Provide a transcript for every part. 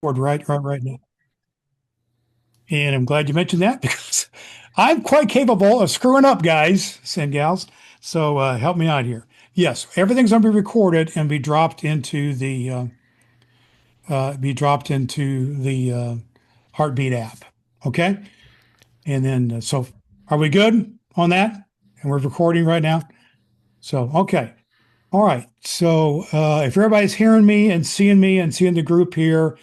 Right now. And I'm glad you mentioned that because I'm quite capable of screwing up, guys and gals. So help me out here. Yes, everything's going to be recorded and be dropped into the Heartbeat app. Okay, and then so are we good on that? And we're recording right now. So okay, all right. So if everybody's hearing me and seeing the group here,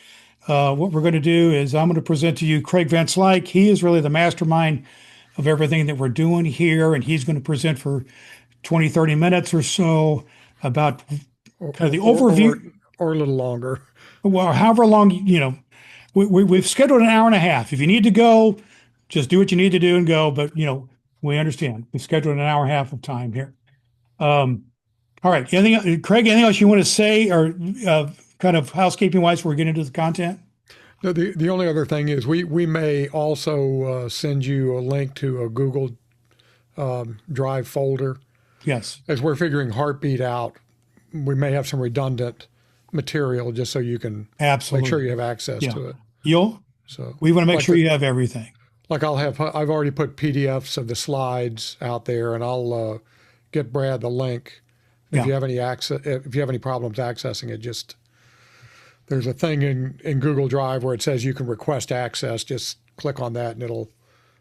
what we're going to do is I'm going to present to you Craig Van Slyke. He is really the mastermind of everything that we're doing here, and he's going to present for 20, 30 minutes or so about or kind of the or or, overview, or a little longer. well, however long, we've scheduled an hour and a half. If you need to go, just do what you need to do and go. But, we understand. We scheduled an hour and a half of time here. Um, all right. Craig, anything else you want to say or kind of housekeeping wise before we get into the content? The only other thing is we may also send you a link to a Google Drive folder Yes, as we're figuring Heartbeat out. We may have some redundant material just so you can make sure absolutely. you have access Yeah. to it. You'll, So we want to make like sure the you have everything. I've already put PDFs of the slides out there, and I'll get Brad the link. If Yeah. you have any if you have any problems accessing it, just there's a thing in Google Drive where it says you can request access. Just click on that and it'll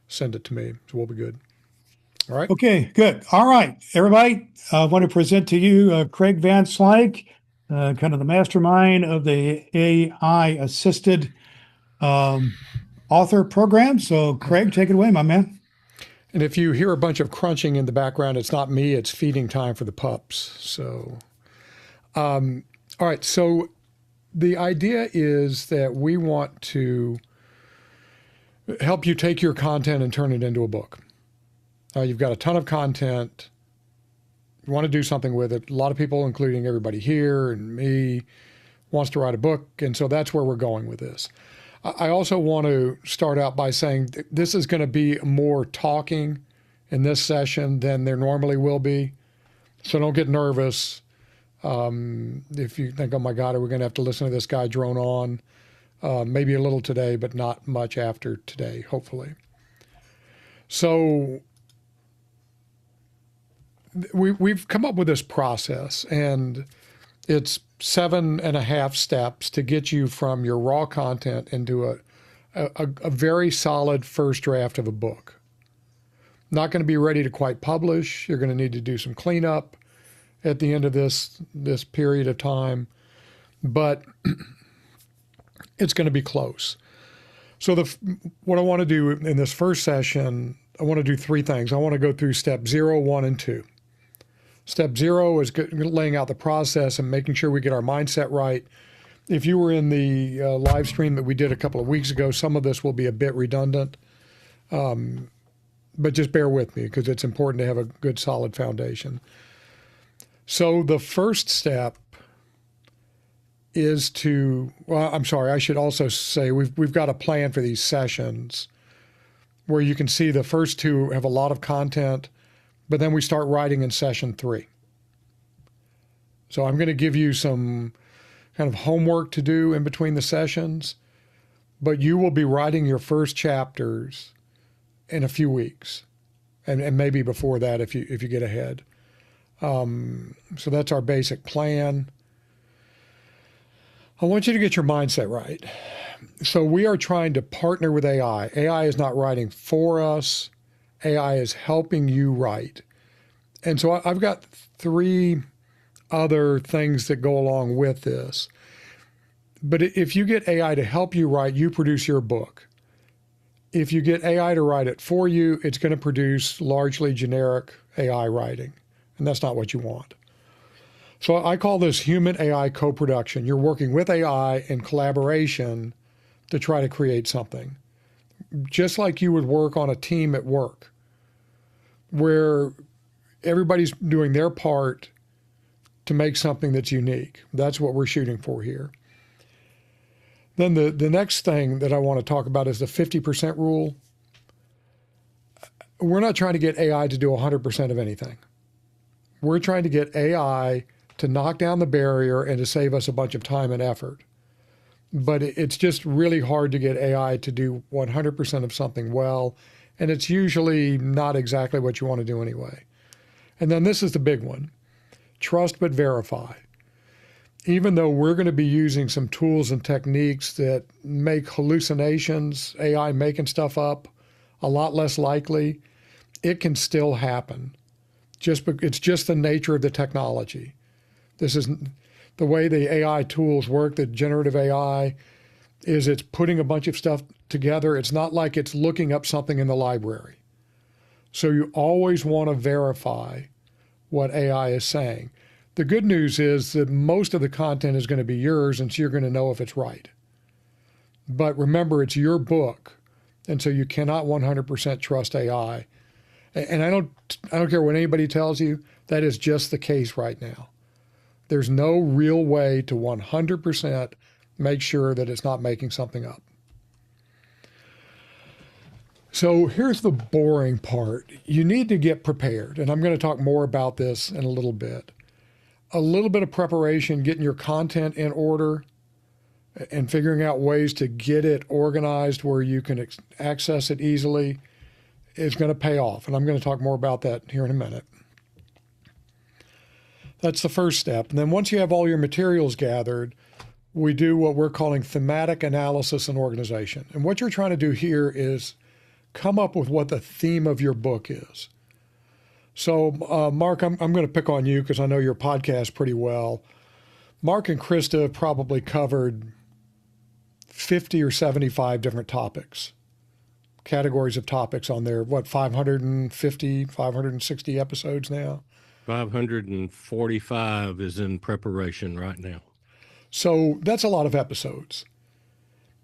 send it to me. So we'll be good. All right. Okay, good. All right, everybody. I want to present to you Craig Van Slyke, kind of the mastermind of the AI assisted um, author program. So, Craig, take it away, my man. And if you hear a bunch of crunching in the background, it's not me, it's feeding time for the pups. So, all right. So the idea is that we want to help you take your content and turn it into a book. You've got a ton of content. You want to do something with it. A lot of people, including everybody here and me, wants to write a book. And so that's where we're going with this. I also want to start out by saying this is going to be more talking in this session than there normally will be. So don't get nervous. If you think, oh my God, are we going to have to listen to this guy drone on? Maybe a little today, but not much after today, hopefully. So we've come up with this process, and it's 7.5 steps to get you from your raw content into a very solid first draft of a book. Not going to be ready to quite publish. You're going to need to do some cleanup at the end of this period of time, but it's going to be close. So what I want to do in this first session, I want to do 3 things. I want to go through step 0, 1, and 2. Step 0 is laying out the process and making sure we get our mindset right. If you were in the live stream that we did a couple of weeks ago, some of this will be a bit redundant, but just bear with me because it's important to have a good solid foundation. So the first step is I should also say we've got a plan for these sessions where you can see the first 2 have a lot of content, but then we start writing in session 3. So I'm going to give you some kind of homework to do in between the sessions, but you will be writing your first chapters in a few weeks, and maybe before that if you get ahead. So that's our basic plan. I want you to get your mindset right. So we are trying to partner with AI. AI is not writing for us. AI is helping you write. And so I've got 3 other things that go along with this. But if you get AI to help you write, you produce your book. If you get AI to write it for you, it's going to produce largely generic AI writing. And that's not what you want. So I call this human AI co-production. You're working with AI in collaboration to try to create something. Just like you would work on a team at work, where everybody's doing their part to make something that's unique. That's what we're shooting for here. Then the next thing that I want to talk about is the 50% rule. We're not trying to get AI to do 100% of anything. We're trying to get AI to knock down the barrier and to save us a bunch of time and effort. but it's just really hard to get AI to do 100% of something well, and it's usually not exactly what you want to do anyway. And then this is the big one: trust but verify. Even though we're going to be using some tools and techniques that make hallucinations, AI making stuff up, a lot less likely, it can still happen. It's just the nature of the technology. This is the way the AI tools work, the generative AI, is it's putting a bunch of stuff together. It's not like it's looking up something in the library. So you always want to verify what AI is saying. The good news is that most of the content is going to be yours, and so you're going to know if it's right. But remember, it's your book, and so you cannot 100% trust AI. And I don't care what anybody tells you, that is just the case right now. There's no real way to 100% make sure that it's not making something up. So here's the boring part. You need to get prepared, and I'm going to talk more about this in a little bit. A little bit of preparation, getting your content in order and figuring out ways to get it organized where you can access it easily is going to pay off. And I'm going to talk more about that here in a minute. That's the first step. And then once you have all your materials gathered, we do what we're calling thematic analysis and organization. And what you're trying to do here is come up with what the theme of your book is. So, Mark, I'm going to pick on you because I know your podcast pretty well. Mark and Krista have probably covered 50 or 75 different topics, categories of topics on their, 550, 560 episodes now? 545 is in preparation right now. So that's a lot of episodes.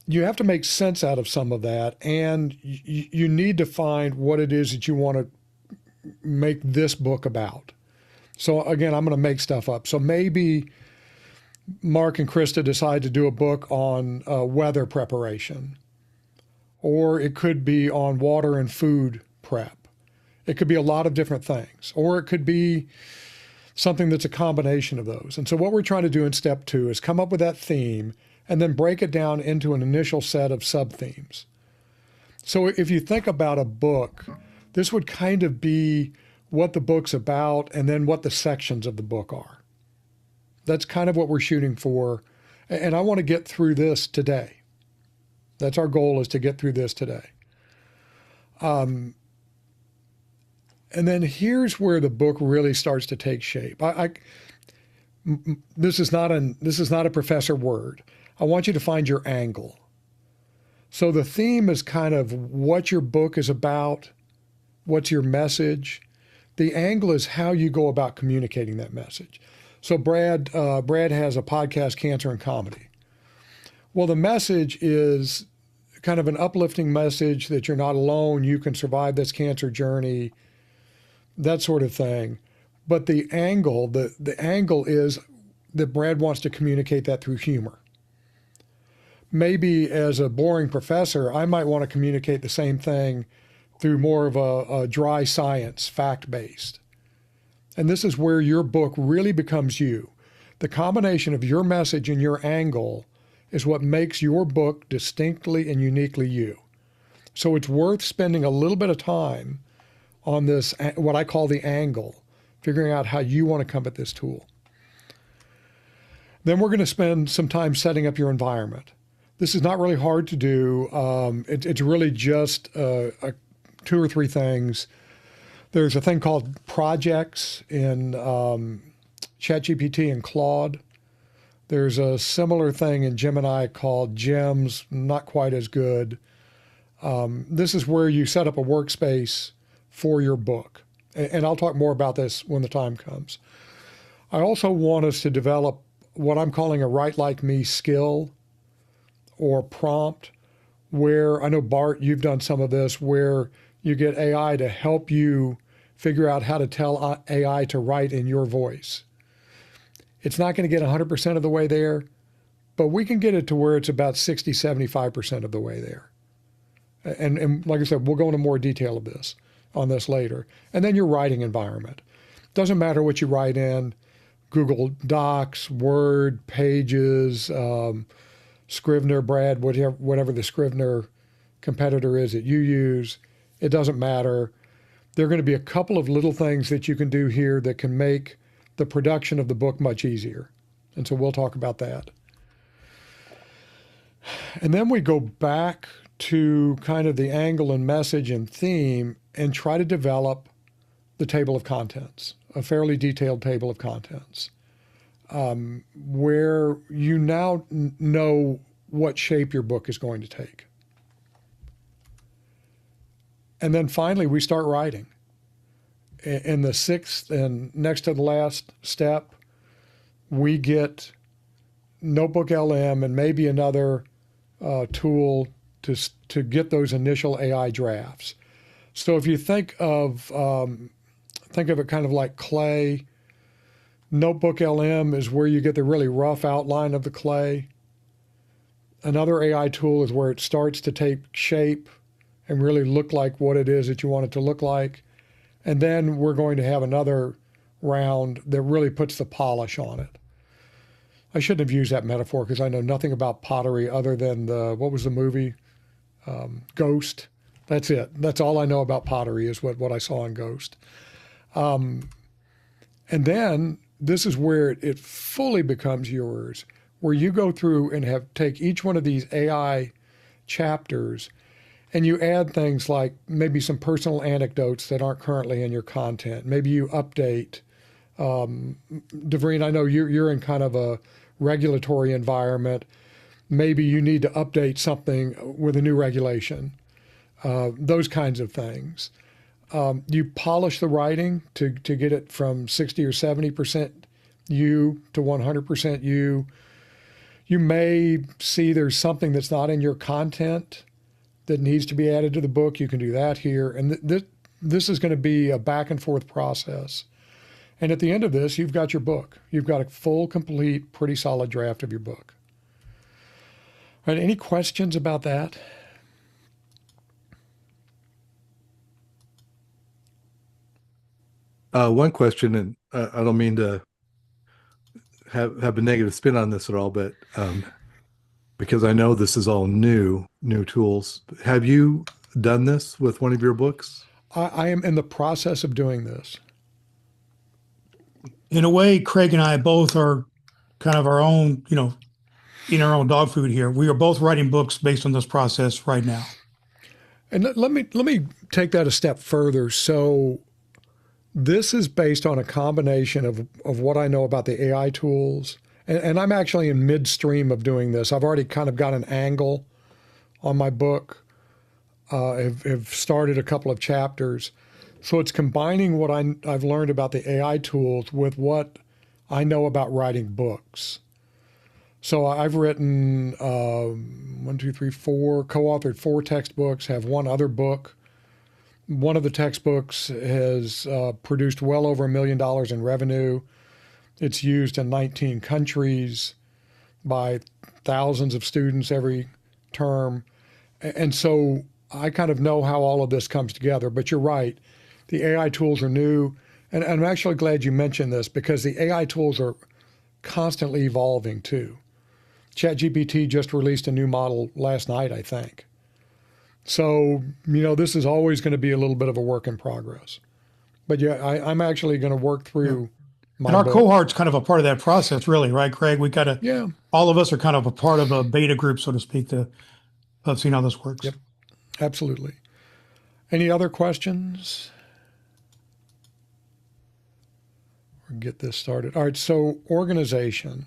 You have to make sense out of some of that, and you need to find what it is that you want to make this book about. So again, I'm going to make stuff up. So maybe Mark and Krista decide to do a book on weather preparation, or it could be on water and food prep. It could be a lot of different things, or it could be something that's a combination of those. And so what we're trying to do in step 2 is come up with that theme and then break it down into an initial set of sub-themes. So if you think about a book, this would kind of be what the book's about and then what the sections of the book are. That's kind of what we're shooting for. And I want to get through this today. That's our goal, is to get through this today. And then here's where the book really starts to take shape. This is not a professor word. I want you to find your angle. So the theme is kind of what your book is about. What's your message? The angle is how you go about communicating that message. So Brad has a podcast, Cancer and Comedy. Well, the message is kind of an uplifting message that you're not alone, you can survive this cancer journey, that sort of thing. But the angle is that Brad wants to communicate that through humor. Maybe as a boring professor, I might want to communicate the same thing through more of a dry science, fact-based. And this is where your book really becomes you. The combination of your message and your angle is what makes your book distinctly and uniquely you. So it's worth spending a little bit of time on this, what I call the angle, figuring out how you want to come at this tool. Then we're going to spend some time setting up your environment. This is not really hard to do. It's really just 2 or 3 things. There's a thing called projects in ChatGPT and Claude. There's a similar thing in Gemini called gems, not quite as good. This is where you set up a workspace for your book. And I'll talk more about this when the time comes. I also want us to develop what I'm calling a write like me skill or prompt, where I know, Bart, you've done some of this, where you get AI to help you figure out how to tell AI to write in your voice. It's not going to get 100% of the way there, but we can get it to where it's about 60, 75% of the way there. And like I said, we'll go into more detail of this on this later. And then your writing environment. Doesn't matter what you write in, Google Docs, Word, Pages, Scrivener, Brad, whatever the Scrivener competitor is that you use. It doesn't matter. There are going to be a couple of little things that you can do here that can make the production of the book much easier. And so we'll talk about that. And then we go back to kind of the angle and message and theme and try to develop the table of contents, a fairly detailed table of contents, where you now know what shape your book is going to take. And then finally, we start writing. In the sixth and next to the last step, we get Notebook LM and maybe another tool to get those initial AI drafts. So if you think of it kind of like clay, Notebook LM is where you get the really rough outline of the clay. Another AI tool is where it starts to take shape and really look like what it is that you want it to look like. And then we're going to have another round that really puts the polish on it. I shouldn't have used that metaphor because I know nothing about pottery other than what was the movie? Ghost. That's it. That's all I know about pottery is what I saw in Ghost. And then this is where it fully becomes yours, where you go through and take each one of these AI chapters and you add things like maybe some personal anecdotes that aren't currently in your content. Maybe you update. Devreen, I know you're in kind of a regulatory environment. Maybe you need to update something with a new regulation. Those kinds of things. You polish the writing to get it from 60 or 70% you to 100% you. You may see there's something that's not in your content that needs to be added to the book. You can do that here. And this is going to be a back and forth process. And at the end of this, you've got your book. You've got a full, complete, pretty solid draft of your book. All right, any questions about that? One question, and I don't mean to have a negative spin on this at all, but because I know this is all new tools. Have you done this with one of your books? I am in the process of doing this. In a way, Craig and I both are kind of our own, eating our own dog food here. We are both writing books based on this process right now. And let me take that a step further. So this is based on a combination of what I know about the AI tools. And I'm actually in midstream of doing this. I've already kind of got an angle on my book. Have started a couple of chapters. So it's combining what I've learned about the AI tools with what I know about writing books. So I've written co-authored 4 textbooks, have one other book. One of the textbooks has produced well over $1 million in revenue. It's used in 19 countries by thousands of students every term. And so I kind of know how all of this comes together. But you're right, the AI tools are new. And I'm actually glad you mentioned this because the AI tools are constantly evolving too. ChatGPT just released a new model last night, I think. So, this is always going to be a little bit of a work in progress. But yeah, I'm actually going to work through my And our book. cohort's kind of a part of that process, really, right, Craig? We got to, Yeah. all of us are kind of a part of a beta group, so to speak, of seeing how this works. Yep, absolutely. Any other questions? We'll get this started. All right, so organization.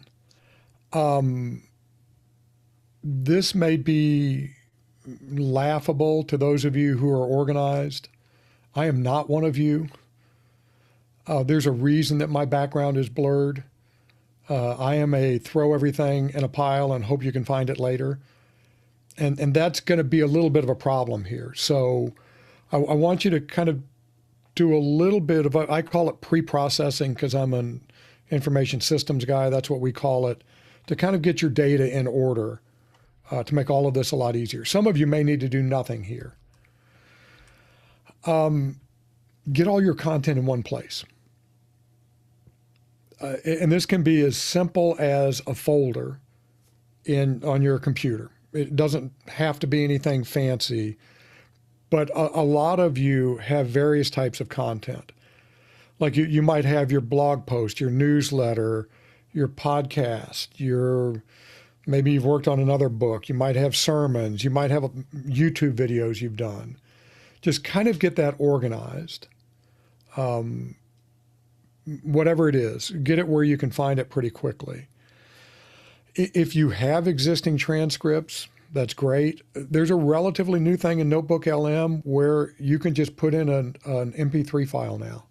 This may be laughable to those of you who are organized. I am not one of you. There's a reason that my background is blurred. I am a throw everything in a pile and hope you can find it later. And that's going to be a little bit of a problem here. So I want you to kind of do a little bit of, I call it pre-processing because I'm an information systems guy. That's what we call it, to kind of get your data in order to make all of this a lot easier. Some of you may need to do nothing here. Get all your content in one place. And this can be as simple as a folder. on your computer. It doesn't have to be anything fancy, but a lot of you have various types of content. Like you might have your blog post, your newsletter, your podcast, maybe you've worked on another book. You might have sermons. You might have YouTube videos you've done. Just kind of get that organized. Whatever it is, get it where you can find it pretty quickly. If you have existing transcripts, that's great. There's a relatively new thing in Notebook LM where you can just put in an MP3 file now.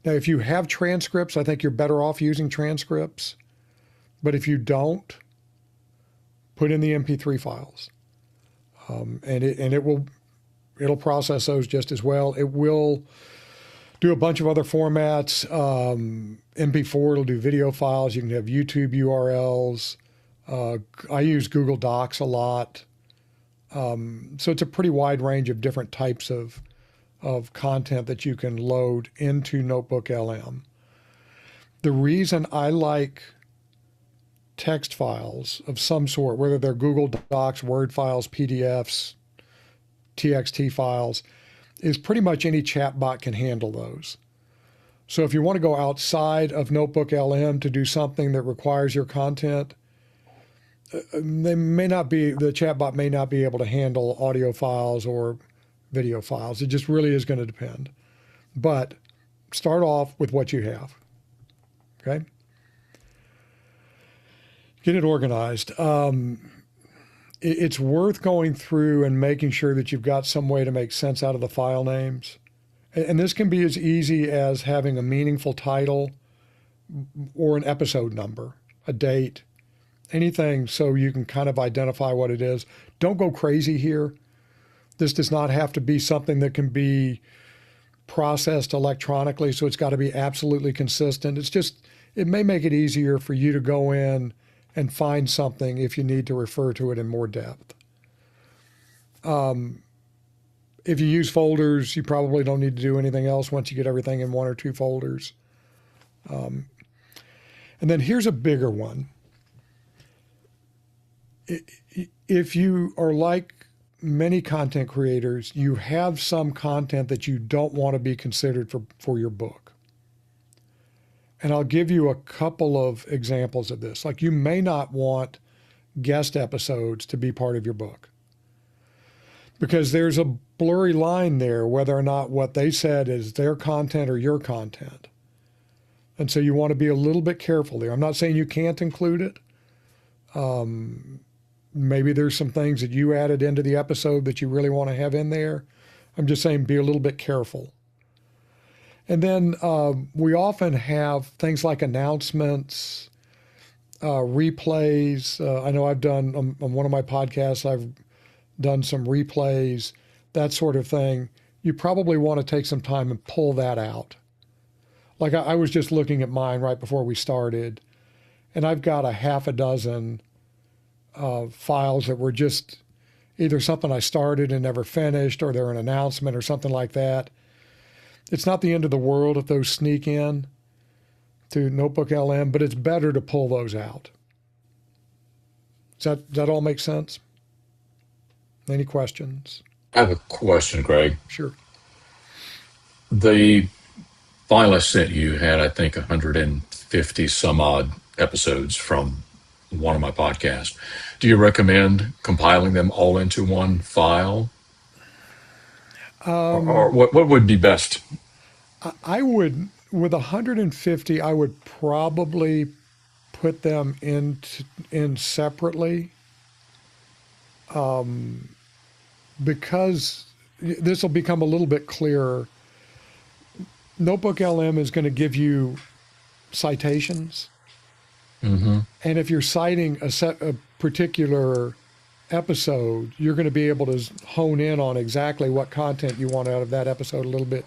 Now, if you have transcripts, I think you're better off using transcripts. But if you don't, put in the MP3 files, it'll process those just as well. It will do a bunch of other formats. MP4, it'll do video files. You can have YouTube URLs. I use Google Docs a lot. So it's a pretty wide range of different types of content that you can load into Notebook LM. The reason I like text files of some sort, whether they're Google Docs, Word files, PDFs, TXT files, is pretty much any chatbot can handle those. So if you want to go outside of Notebook LM to do something that requires your content, the chatbot may not be able to handle audio files or video files. It just really is going to depend. But start off with what you have. Okay? Get it organized. It's worth going through and making sure that you've got some way to make sense out of the file names. And this can be as easy as having a meaningful title or an episode number, a date, anything so you can kind of identify what it is. Don't go crazy here. This does not have to be something that can be processed electronically, so it's got to be absolutely consistent. It may make it easier for you to go in and find something if you need to refer to it in more depth. If you use folders, you probably don't need to do anything else once you get everything in one or two folders. And then here's a bigger one. If you are like many content creators, you have some content that you don't want to be considered for your book. And I'll give you a couple of examples of this. Like, you may not want guest episodes to be part of your book because there's a blurry line there whether or not what they said is their content or your content. And so you want to be a little bit careful there. I'm not saying you can't include it. Maybe there's some things that you added into the episode that you really want to have in there. I'm just saying be a little bit careful. And then we often have things like announcements, replays. I know I've done, on one of my podcasts, I've done some replays, that sort of thing. You probably want to take some time and pull that out. Like I was just looking at mine right before we started, and I've got a half a dozen files that were just either something I started and never finished, or they're an announcement or something like that. It's not the end of the world if those sneak in to Notebook LM, but it's better to pull those out. Does that all make sense? Any questions? I have a question, Greg. Sure. The file I sent you had, I think, 150 some odd episodes from one of my podcasts. Do you recommend compiling them all into one file? Or what would be best? I would, with 150, I would probably put them in separately, because this will become a little bit clearer. Notebook LM is going to give you citations. Mm-hmm. And if you're citing a particular episode, you're going to be able to hone in on exactly what content you want out of that episode a little bit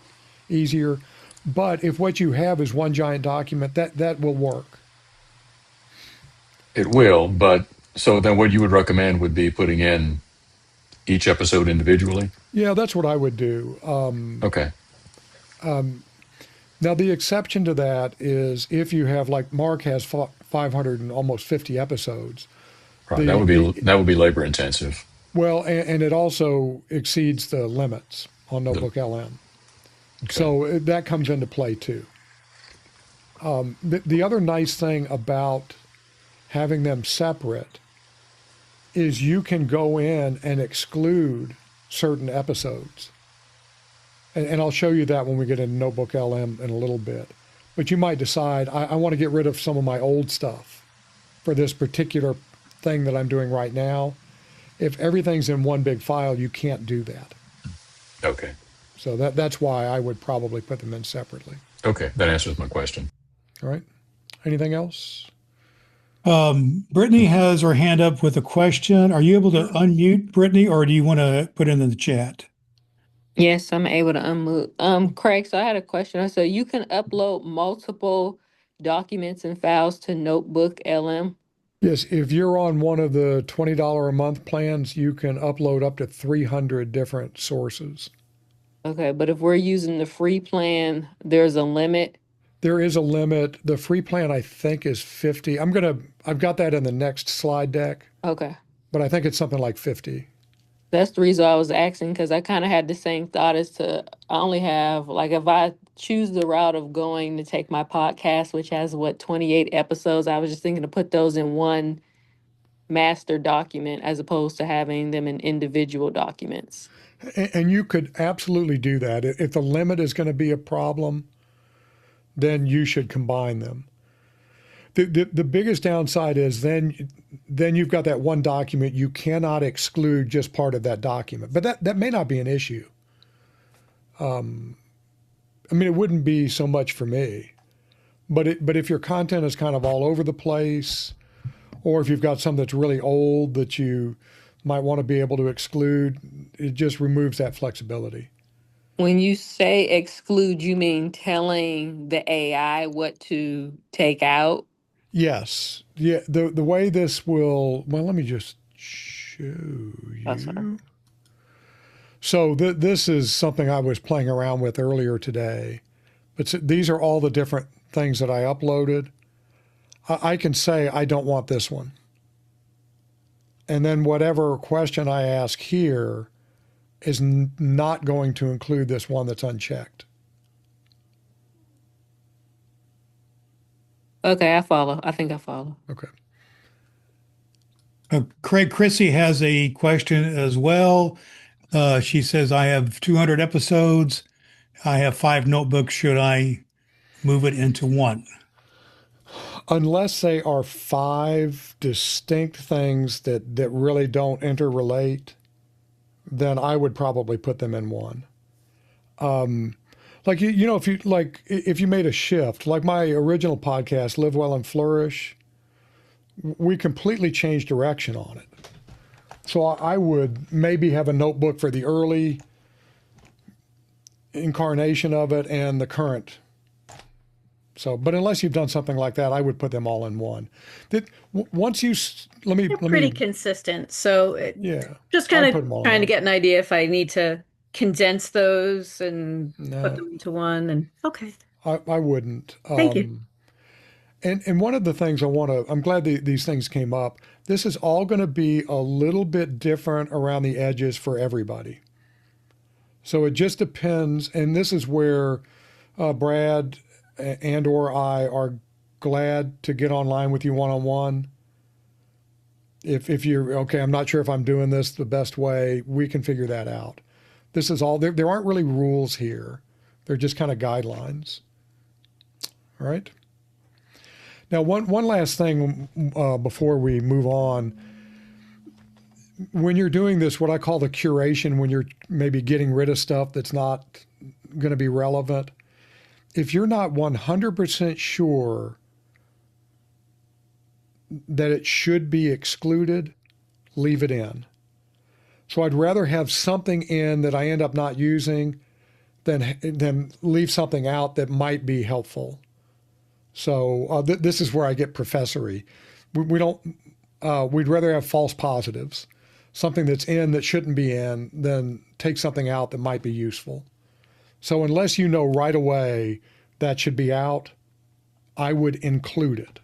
easier. But if what you have is one giant document, that will work. It will, but so then what you would recommend would be putting in each episode individually? Yeah, that's what I would do. Okay. Now, the exception to that is if you have, like Mark has 500 and almost 50 episodes. Right. That would be labor intensive. Well, and it also exceeds the limits on Notebook LM. Okay. So that comes into play too. The other nice thing about having them separate is you can go in and exclude certain episodes. And I'll show you that when we get into Notebook LM in a little bit. But you might decide, I want to get rid of some of my old stuff for this particular thing that I'm doing right now. If everything's in one big file, you can't do that. Okay. So that's why I would probably put them in separately. Okay. That answers my question. All right. Anything else? Brittany has her hand up with a question. Are you able to unmute, Brittany, or do you want to put it in the chat? Yes, I'm able to unmute. Craig, so I had a question. So you can upload multiple documents and files to Notebook LM? Yes, if you're on one of the $20 a month plans, you can upload up to 300 different sources. Okay, but if we're using the free plan, there's a limit? There is a limit. The free plan, I think, is 50. I've got that in the next slide deck, Okay. but I think it's something like 50. That's the reason I was asking, because I kind of had the same thought as to, I only have, like, if I choose the route of going to take my podcast, which has, 28 episodes, I was just thinking to put those in one master document as opposed to having them in individual documents. And you could absolutely do that. If the limit is going to be a problem, then you should combine them. The biggest downside is then you've got that one document. You cannot exclude just part of that document. But that may not be an issue. I mean, it wouldn't be so much for me. But if your content is kind of all over the place, or if you've got some that's really old that you might want to be able to exclude, it just removes that flexibility. When you say exclude, you mean telling the AI what to take out? Yes. Yeah. The way this will, well, let me just show you. Oh, sorry. So this is something I was playing around with earlier today. But these are all the different things that I uploaded. I can say I don't want this one. And then whatever question I ask here is not going to include this one that's unchecked. Okay, I follow. I think I follow. Okay. Craig Chrissy has a question as well. She says, I have 200 episodes. I have 5 notebooks. Should I move it into one? Unless they are 5 distinct things that really don't interrelate, then I would probably put them in one. Like if you made a shift, like my original podcast, Live Well and Flourish, we completely changed direction on it. So I would maybe have a notebook for the early incarnation of it and the current. So, but unless you've done something like that, I would put them all in one. Once you let me pretty consistent. So yeah, just kind I'd put of them all trying in to get an idea if I need to condense those and No. put them into one. And okay, I wouldn't. Thank you. And one of the things I'm glad these things came up. This is all going to be a little bit different around the edges for everybody. So it just depends. And this is where Brad and or I are glad to get online with you one-on-one. If you're, okay, I'm not sure if I'm doing this the best way, we can figure that out. This is all, there aren't really rules here. They're just kind of guidelines. All right. Now, one last thing before we move on. When you're doing this, what I call the curation, when you're maybe getting rid of stuff that's not going to be relevant, if you're not 100% sure that it should be excluded, leave it in. So I'd rather have something in that I end up not using than leave something out that might be helpful. So this is where I get professory. We'd rather have false positives, something that's in that shouldn't be in, than take something out that might be useful. So unless you know right away that should be out, I would include it.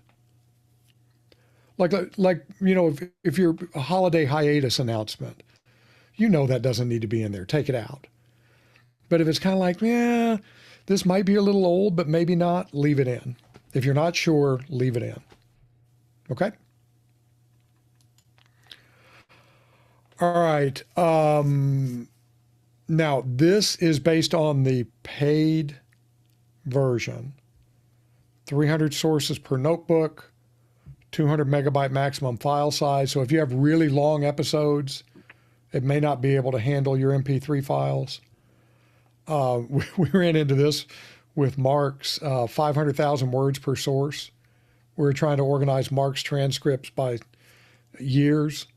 Like if you're a holiday hiatus announcement, that doesn't need to be in there. Take it out. But if it's kind of like, yeah, this might be a little old, but maybe not, leave it in. If you're not sure, leave it in. Okay? All right. Now, this is based on the paid version. 300 sources per notebook, 200 megabyte maximum file size. So if you have really long episodes, it may not be able to handle your MP3 files. We ran into this with Mark's 500,000 words per source. We were trying to organize Mark's transcripts by years.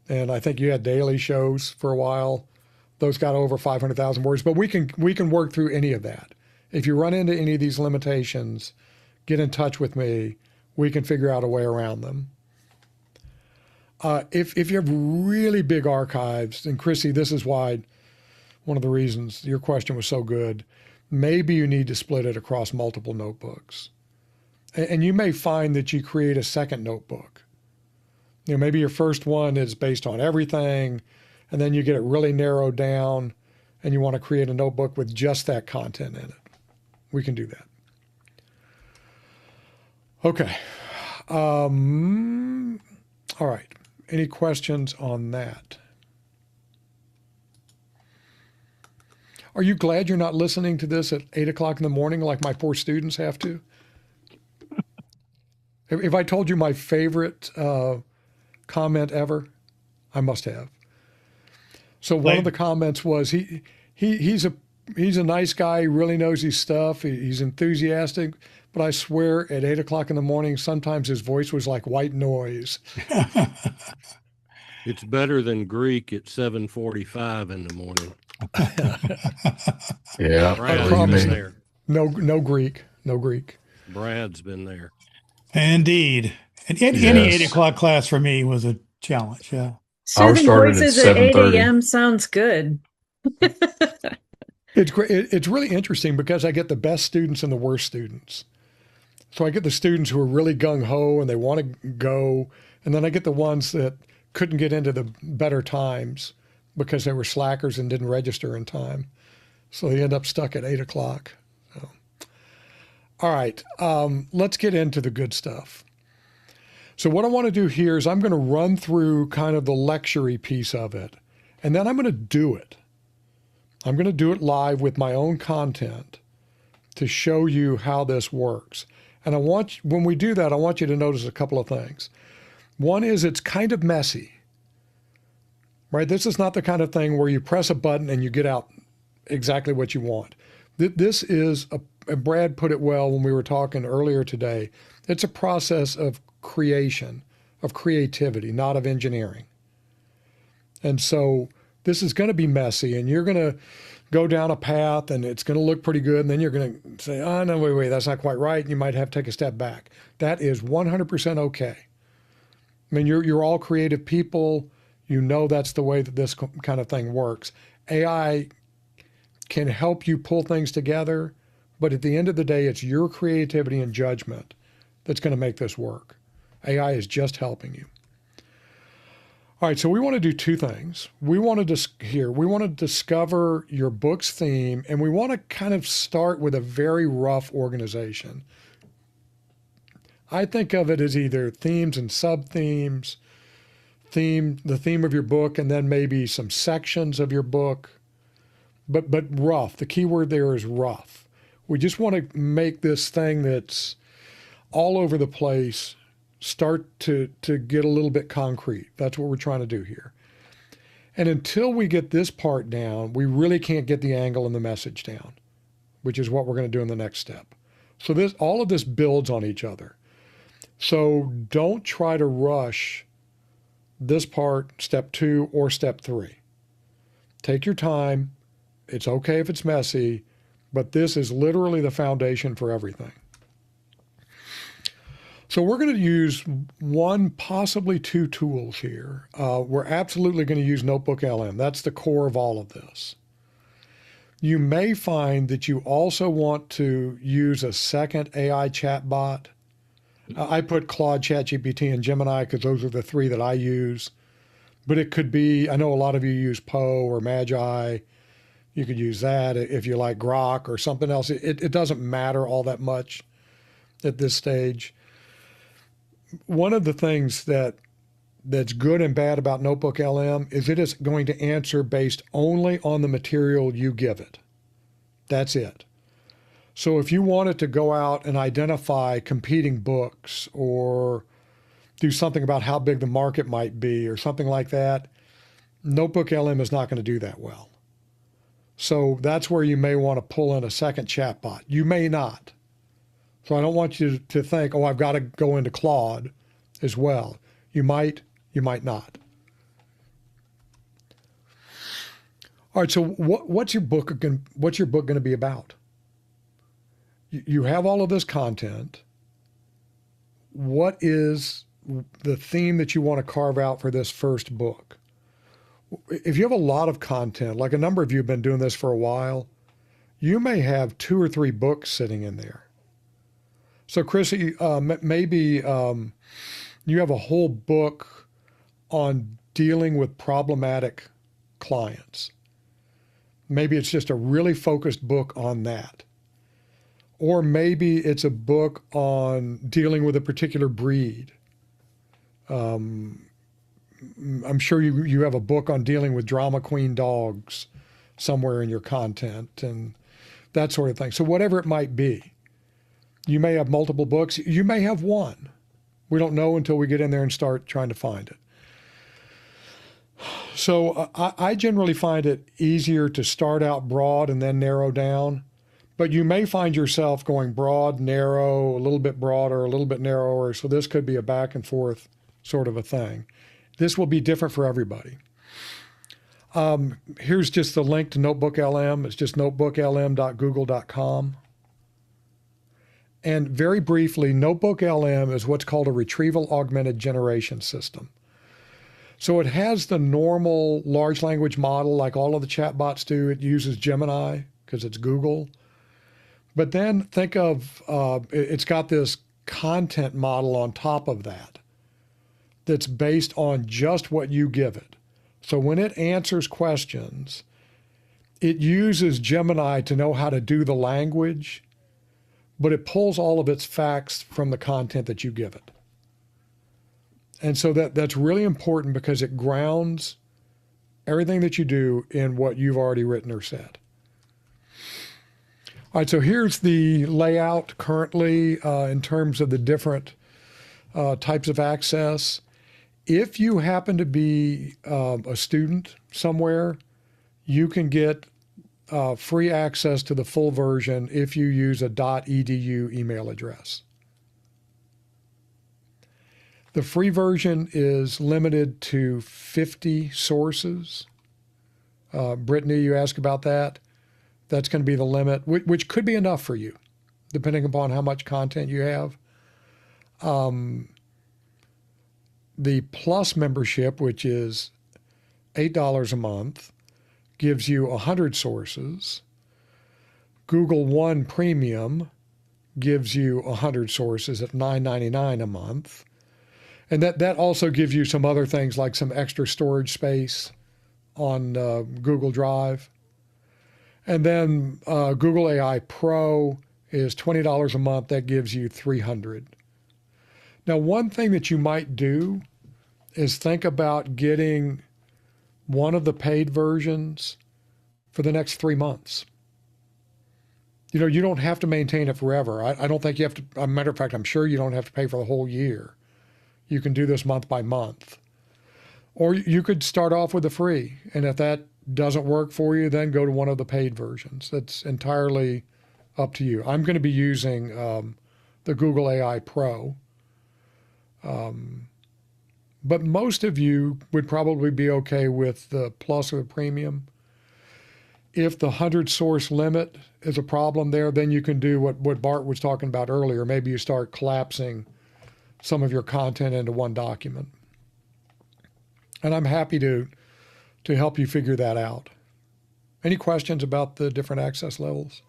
And I think you had daily shows for a while. Those got over 500,000 words, but we can work through any of that. If you run into any of these limitations, get in touch with me. We can figure out a way around them. If you have really big archives, and Chrissy, this is why one of the reasons your question was so good, maybe you need to split it across multiple notebooks. And you may find that you create a second notebook. Maybe your first one is based on everything, and then you get it really narrowed down, and you want to create a notebook with just that content in it. We can do that. Okay. All right. Any questions on that? Are you glad you're not listening to this at 8 o'clock in the morning like my poor students have to? If I told you my favorite comment ever, I must have. So one of the comments was he's a nice guy. He really knows his stuff. He's enthusiastic, but I swear at 8 o'clock in the morning, sometimes his voice was like white noise. It's better than Greek at 7:45 in the morning. Yeah, Brad's promise. been there. No Greek. Brad's been there. Indeed. And any 8 o'clock class for me was a challenge. Yeah. Ours Soothing started at voices at 8 7:30. a.m. sounds good. It's great. It's really interesting because I get the best students and the worst students. So I get the students who are really gung-ho and they want to go, and then I get the ones that couldn't get into the better times because they were slackers and didn't register in time. So they end up stuck at 8 o'clock. So. All right, let's get into the good stuff. So what I want to do here is I'm going to run through kind of the lecture-y piece of it, and then I'm going to do it. I'm going to do it live with my own content to show you how this works. And when we do that, I want you to notice a couple of things. One is it's kind of messy, right? This is not the kind of thing where you press a button and you get out exactly what you want. This is, and Brad put it well when we were talking earlier today, it's a process of creation, of creativity, not of engineering. And so this is going to be messy, and you're going to go down a path and it's going to look pretty good, and then you're going to say, oh, no, wait, that's not quite right. And you might have to take a step back. That is 100% okay. I mean, you're all creative people. You know that's the way that this kind of thing works. AI can help you pull things together, but at the end of the day, it's your creativity and judgment that's going to make this work. AI is just helping you. All right, so we want to do two things. We want to discover your book's theme, and we want to kind of start with a very rough organization. I think of it as either themes and sub-themes, the theme of your book, and then maybe some sections of your book, but rough. The key word there is rough. We just want to make this thing that's all over the place start to get a little bit concrete. That's what we're trying to do here. And until we get this part down, we really can't get the angle and the message down, which is what we're going to do in the next step. So all of this builds on each other. So don't try to rush this part, step 2 or step 3. Take your time. It's okay if it's messy, but this is literally the foundation for everything. So we're going to use one, possibly two tools here. We're absolutely going to use Notebook LM. That's the core of all of this. You may find that you also want to use a second AI chatbot, I put Claude, ChatGPT, and Gemini because those are the three that I use. But it could be, I know a lot of you use Poe or Magi. You could use that if you like Grok or something else. It doesn't matter all that much at this stage. One of the things that's good and bad about Notebook LM is it is going to answer based only on the material you give it. That's it. So if you wanted to go out and identify competing books or do something about how big the market might be or something like that, Notebook LM is not going to do that well. So that's where you may want to pull in a second chatbot. You may not. So I don't want you to think, oh, I've got to go into Claude as well. You might not. All right, so what's your book going to be about? You have all of this content. What is the theme that you want to carve out for this first book? If you have a lot of content, like a number of you have been doing this for a while, you may have 2 or 3 books sitting in there. So, Chrissy, maybe you have a whole book on dealing with problematic clients. Maybe it's just a really focused book on that. Or maybe it's a book on dealing with a particular breed. I'm sure you have a book on dealing with drama queen dogs somewhere in your content and that sort of thing. So whatever it might be, you may have multiple books. You may have one. We don't know until we get in there and start trying to find it. So I generally find it easier to start out broad and then narrow down. But you may find yourself going broad, narrow, a little bit broader, a little bit narrower. So this could be a back and forth sort of a thing. This will be different for everybody. Here's just the link to Notebook LM. It's just notebooklm.google.com. And very briefly, Notebook LM is what's called a retrieval augmented generation system. So it has the normal large language model like all of the chatbots do. It uses Gemini because it's Google. But then think of, it's got this content model on top of that that's based on just what you give it. So when it answers questions, it uses Gemini to know how to do the language, but it pulls all of its facts from the content that you give it. And so that's really important because it grounds everything that you do in what you've already written or said. All right, so here's the layout currently in terms of the different types of access. If you happen to be a student somewhere, you can get free access to the full version if you use a .edu email address. The free version is limited to 50 sources. Brittany, you asked about that. That's going to be the limit, which could be enough for you, depending upon how much content you have. The Plus membership, which is $8 a month, gives you 100 sources. Google One Premium gives you 100 sources at $9.99 a month. And that also gives you some other things like some extra storage space on Google Drive. And then Google AI Pro is $20 a month. That gives you 300. Now, one thing that you might do is think about getting one of the paid versions for the next 3 months. You know, you don't have to maintain it forever. I don't think you have to. As a matter of fact, I'm sure you don't have to pay for the whole year. You can do this month by month. Or you could start off with the free. And if that doesn't work for you, then go to one of the paid versions. That's entirely up to you. I'm going to be using the Google AI Pro. But most of you would probably be okay with the Plus or the Premium. If the 100 source limit is a problem there, then you can do what Bart was talking about earlier. Maybe you start collapsing some of your content into one document. And I'm happy to help you figure that out. Any questions about the different access levels?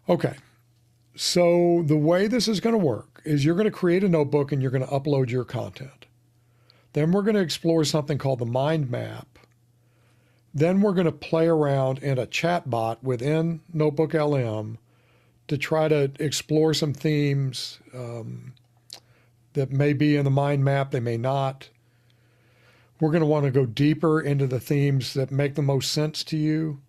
Okay. So the way this is going to work is you're going to create a notebook and you're going to upload your content. Then we're going to explore something called the mind map. Then we're going to play around in a chat bot within Notebook LM to try to explore some themes that may be in the mind map, they may not. We're going to want to go deeper into the themes that make the most sense to you.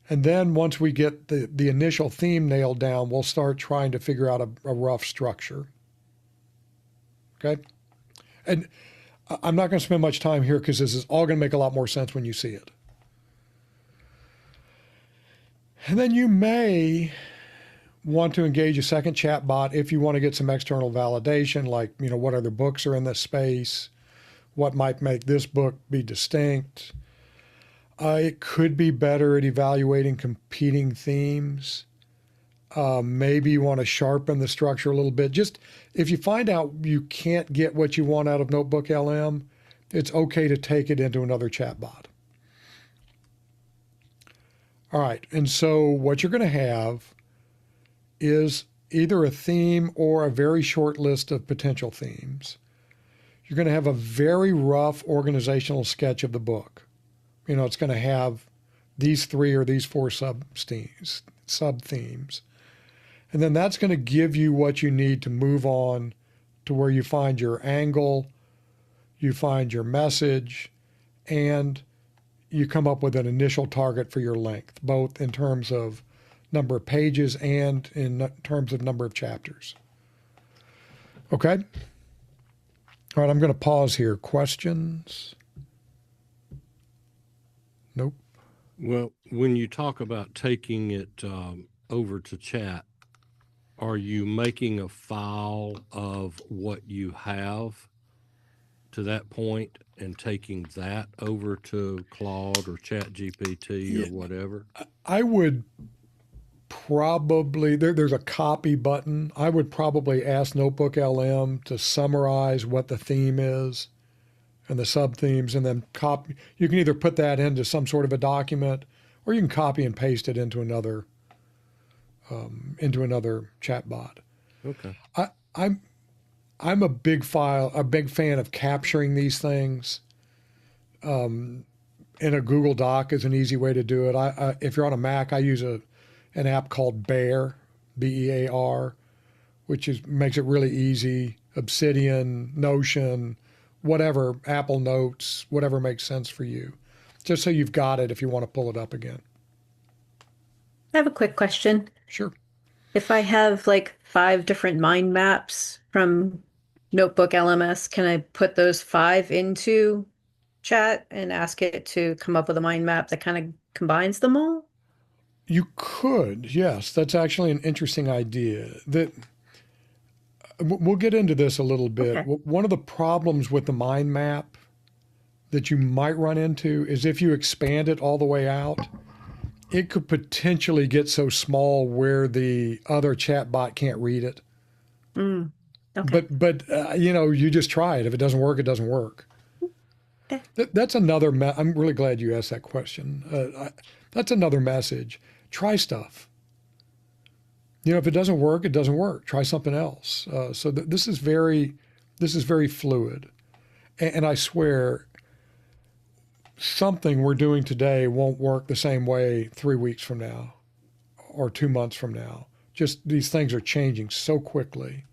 And then once we get the initial theme nailed down, we'll start trying to figure out a rough structure. Okay? And I'm not going to spend much time here because this is all going to make a lot more sense when you see it. And then you may want to engage a second chat bot if you want to get some external validation, like, what other books are in this space, what might make this book be distinct. It could be better at evaluating competing themes. Maybe you want to sharpen the structure a little bit. Just if you find out you can't get what you want out of Notebook LM, it's okay to take it into another chatbot. All right, and so what you're going to have is either a theme or a very short list of potential themes. You're going to have a very rough organizational sketch of the book. It's going to have these 3 or these 4 sub-themes. And then that's going to give you what you need to move on to where you find your angle, you find your message, and you come up with an initial target for your length, both in terms of number of pages and in terms of number of chapters. Okay? All right, I'm going to pause here. Questions? Nope. Well, when you talk about taking it over to chat, are you making a file of what you have to that point and taking that over to Claude or Chat GPT or whatever? I would probably, there's a copy button. I would probably ask Notebook LM to summarize what the theme is and the sub-themes, and then copy. You can either put that into some sort of a document, or you can copy and paste it into another chatbot. Okay. I'm a big fan of capturing these things. In a Google Doc is an easy way to do it. If you're on a Mac, I use an app called Bear, Bear, which makes it really easy. Obsidian, Notion, whatever, Apple Notes, whatever makes sense for you. Just so you've got it if you want to pull it up again. I have a quick question. Sure. If I have like 5 different mind maps from Notebook LMS, can I put those 5 into chat and ask it to come up with a mind map that kind of combines them all? You could, yes. That's actually an interesting idea. We'll get into this a little bit. Okay. One of the problems with the mind map that you might run into is if you expand it all the way out, it could potentially get so small where the other chatbot can't read it. Okay. But you just try it. If it doesn't work, it doesn't work. Okay. That's another. I'm really glad you asked that question. That's another message. Try stuff. If it doesn't work, it doesn't work. Try something else. So this is very fluid, and I swear, something we're doing today won't work the same way 3 weeks from now, or 2 months from now. Just these things are changing so quickly,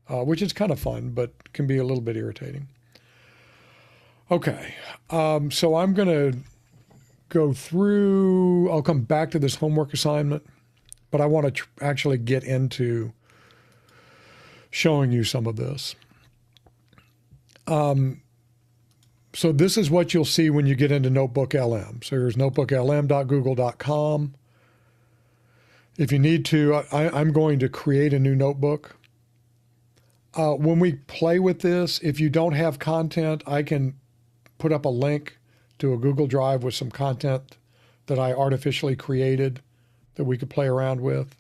which is kind of fun, but can be a little bit irritating. Okay, so I'm going to go through. I'll come back to this homework assignment. But I want to actually get into showing you some of this. So this is what you'll see when you get into Notebook LM. So here's notebooklm.google.com. If you need to, I'm going to create a new notebook. When we play with this, if you don't have content, I can put up a link to a Google Drive with some content that I artificially created that we could play around with.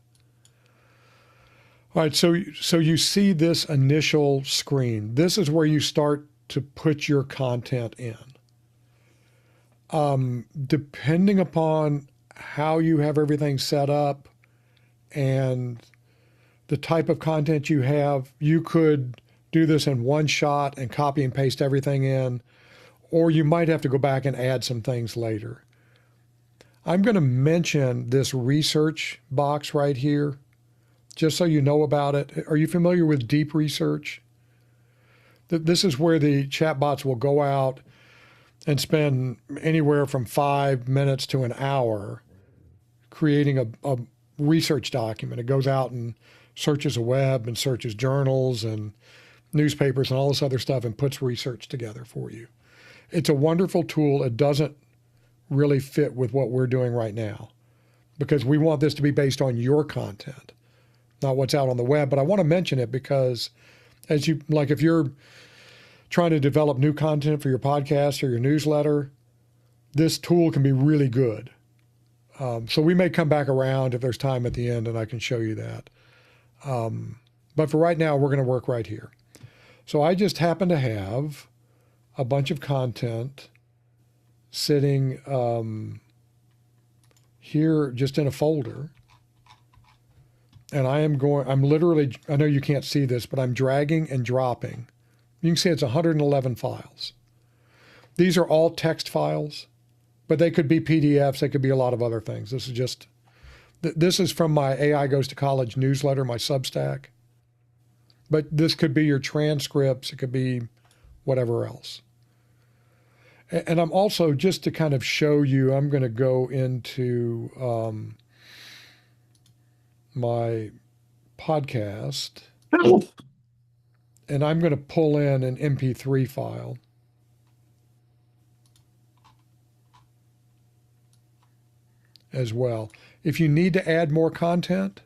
All right, so you see this initial screen. This is where you start to put your content in. Depending upon how you have everything set up and the type of content you have, you could do this in one shot and copy and paste everything in, or you might have to go back and add some things later. I'm going to mention this research box right here, just so you know about it. Are you familiar with deep research? This is where the chatbots will go out and spend anywhere from 5 minutes to an hour creating a research document. It goes out and searches a web and searches journals and newspapers and all this other stuff and puts research together for you. It's a wonderful tool. It doesn't really fit with what we're doing right now because we want this to be based on your content, not what's out on the web. But I want to mention it because if you're trying to develop new content for your podcast or your newsletter, this tool can be really good. So we may come back around if there's time at the end and I can show you that. But for right now, we're going to work right here. So I just happen to have a bunch of content sitting here just in a folder. And I'm literally, I know you can't see this, but I'm dragging and dropping. You can see it's 111 files. These are all text files, but they could be PDFs. They could be a lot of other things. This is from my AI Goes to College newsletter, my Substack. But this could be your transcripts. It could be whatever else. And I'm also, just to kind of show you, I'm going to go into my podcast. And I'm going to pull in an MP3 file. As well. If you need to add more content,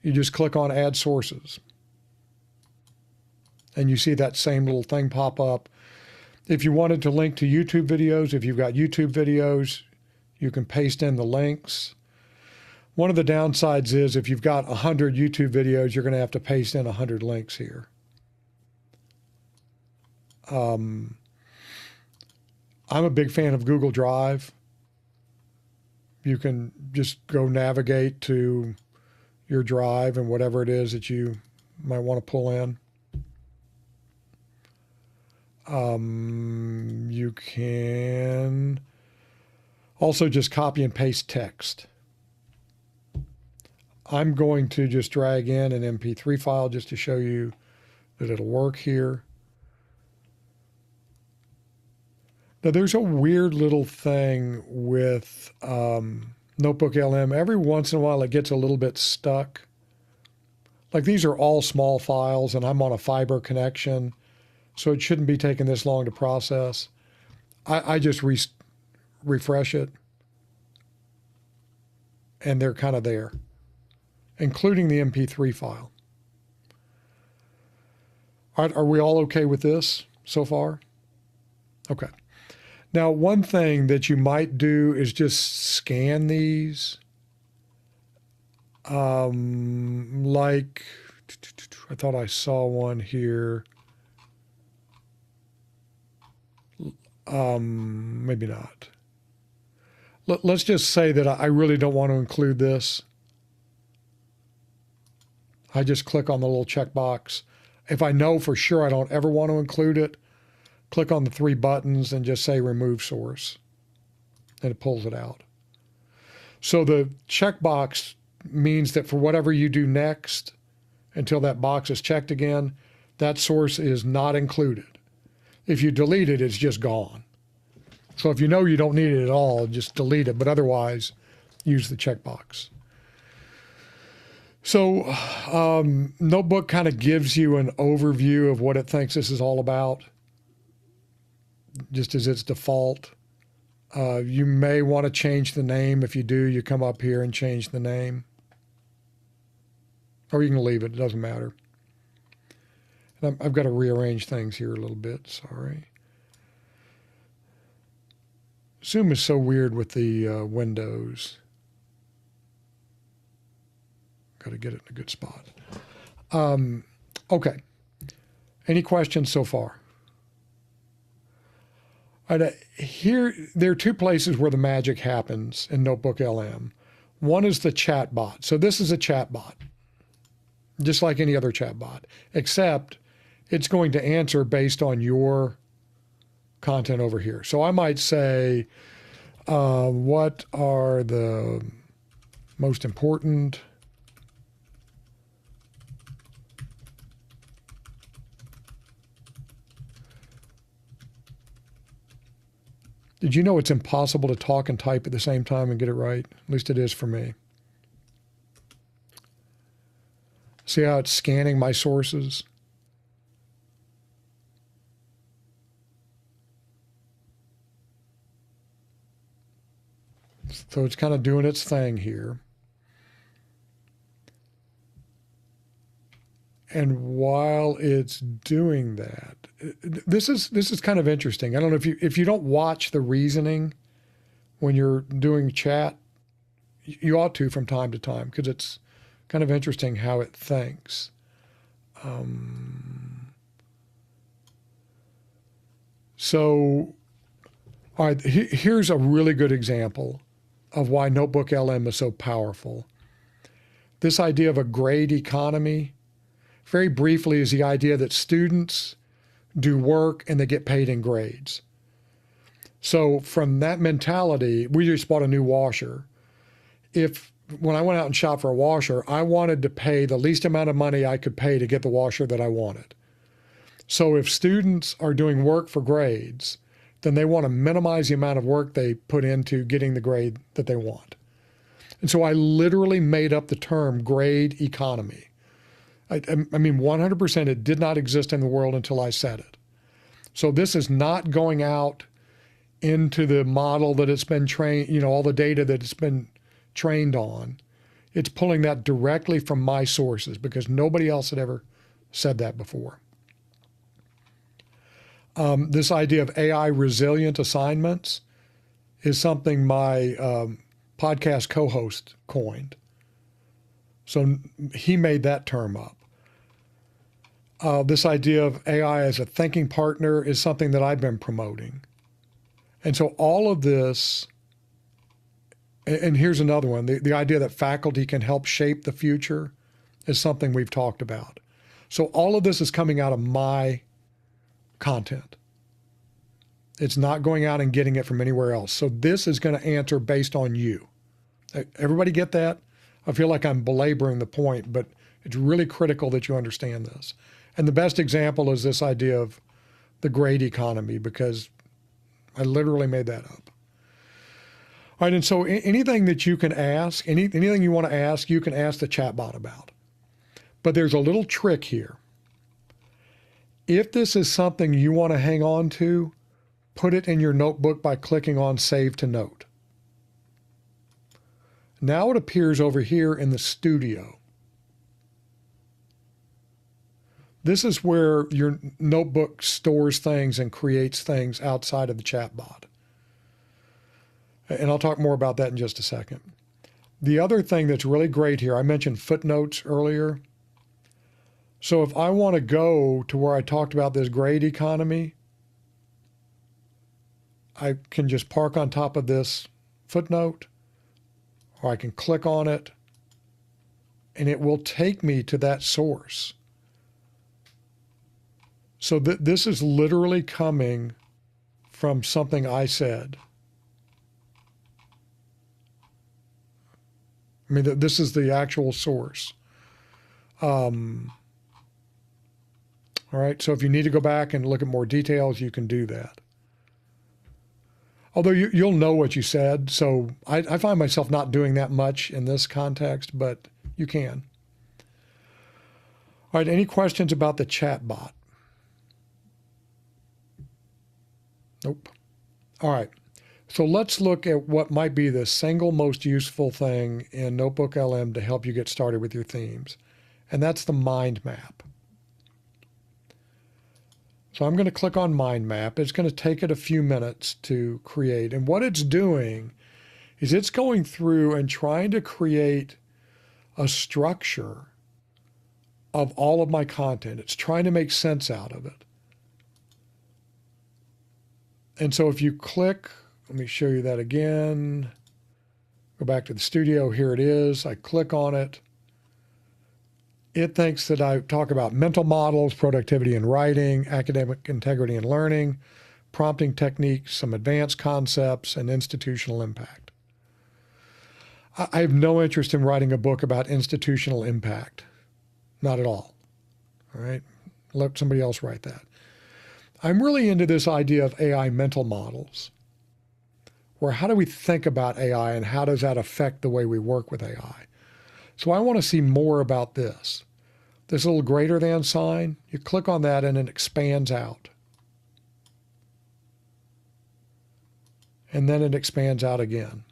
you just click on Add Sources. And you see that same little thing pop up. If you wanted to link to YouTube videos, if you've got YouTube videos, you can paste in the links. One of the downsides is if you've got 100 YouTube videos, you're going to have to paste in 100 links here. I'm a big fan of Google Drive. You can just go navigate to your drive and whatever it is that you might want to pull in. You can also just copy and paste text. I'm going to just drag in an MP3 file just to show you that it'll work here. Now, there's a weird little thing with Notebook LM. Every once in a while, it gets a little bit stuck. Like these are all small files, and I'm on a fiber connection, so it shouldn't be taking this long to process. I just refresh it, and they're kind of there, including the MP3 file. All right, are we all okay with this so far? Okay. Now, one thing that you might do is just scan these. Like, I thought I saw one here. Maybe not. Let's just say that I really don't want to include this. I just click on the little checkbox. If I know for sure I don't ever want to include it, click on the 3 buttons and just say remove source, and it pulls it out. So the checkbox means that for whatever you do next, until that box is checked again, that source is not included. If you delete it, it's just gone. So if you know you don't need it at all, just delete it, but otherwise use the checkbox. So Notebook kind of gives you an overview of what it thinks this is all about, just as its default. You may want to change the name. If you do, you come up here and change the name. Or you can leave it. It doesn't matter. And I've got to rearrange things here a little bit. Sorry. Zoom is so weird with the windows. Got to get it in a good spot. Okay. Any questions so far? All right, here, there are 2 places where the magic happens in Notebook LM. One is the chat bot. So this is a chat bot. just like any other chatbot, except it's going to answer based on your content over here. So I might say, what are the most important Did you know it's impossible to talk and type at the same time and get it right? At least it is for me. See how it's scanning my sources? So it's kind of doing its thing here. And while it's doing that, this is kind of interesting. I don't know if you don't watch the reasoning when you're doing chat, you ought to from time to time, because it's kind of interesting how it thinks. So, all right, here's a really good example of why Notebook LM is so powerful. This idea of a grade economy, very briefly, is the idea that students do work and they get paid in grades. So from that mentality, we just bought a new washer. When I went out and shopped for a washer, I wanted to pay the least amount of money I could pay to get the washer that I wanted. So if students are doing work for grades, then they want to minimize the amount of work they put into getting the grade that they want. And so I literally made up the term grade economy. I mean, 100%, it did not exist in the world until I said it. So this is not going out into the model that it's been trained, all the data that it's been trained on. It's pulling that directly from my sources because nobody else had ever said that before. This idea of AI resilient assignments is something my podcast co-host coined. So he made that term up. This idea of AI as a thinking partner is something that I've been promoting. And so all of this, and here's another one, the idea that faculty can help shape the future is something we've talked about. So all of this is coming out of my content. It's not going out and getting it from anywhere else. So this is going to answer based on you. Everybody get that? I feel like I'm belaboring the point, but it's really critical that you understand this. And the best example is this idea of the grade economy, because I literally made that up. All right, and so anything that you can ask, anything you want to ask, you can ask the chatbot about. But there's a little trick here. If this is something you want to hang on to, put it in your notebook by clicking on Save to Note. Now it appears over here in the studio. This is where your notebook stores things and creates things outside of the chatbot. And I'll talk more about that in just a second. The other thing that's really great here, I mentioned footnotes earlier. So if I want to go to where I talked about this grade economy, I can just park on top of this footnote, or I can click on it, and it will take me to that source. So this is literally coming from something I said. I mean, this is the actual source. All right, so if you need to go back and look at more details, you can do that. Although you'll know what you said, so I find myself not doing that much in this context, but you can. All right, any questions about the chat bot? Nope. All right, so let's look at what might be the single most useful thing in Notebook LM to help you get started with your themes, and that's the mind map. So I'm going to click on Mind Map. It's going to take it a few minutes to create. And what it's doing is it's going through and trying to create a structure of all of my content. It's trying to make sense out of it. And so if you click, let me show you that again. Go back to the studio. Here it is. I click on it. it thinks that I talk about mental models, productivity in writing, academic integrity in learning, prompting techniques, some advanced concepts, and institutional impact. I have no interest in writing a book about institutional impact. Not at all. All right? Let somebody else write that. I'm really into this idea of AI mental models, where how do we think about AI and how does that affect the way we work with AI? So I want to see more about this. This little greater than sign, you click on that and it expands out. And then it expands out again.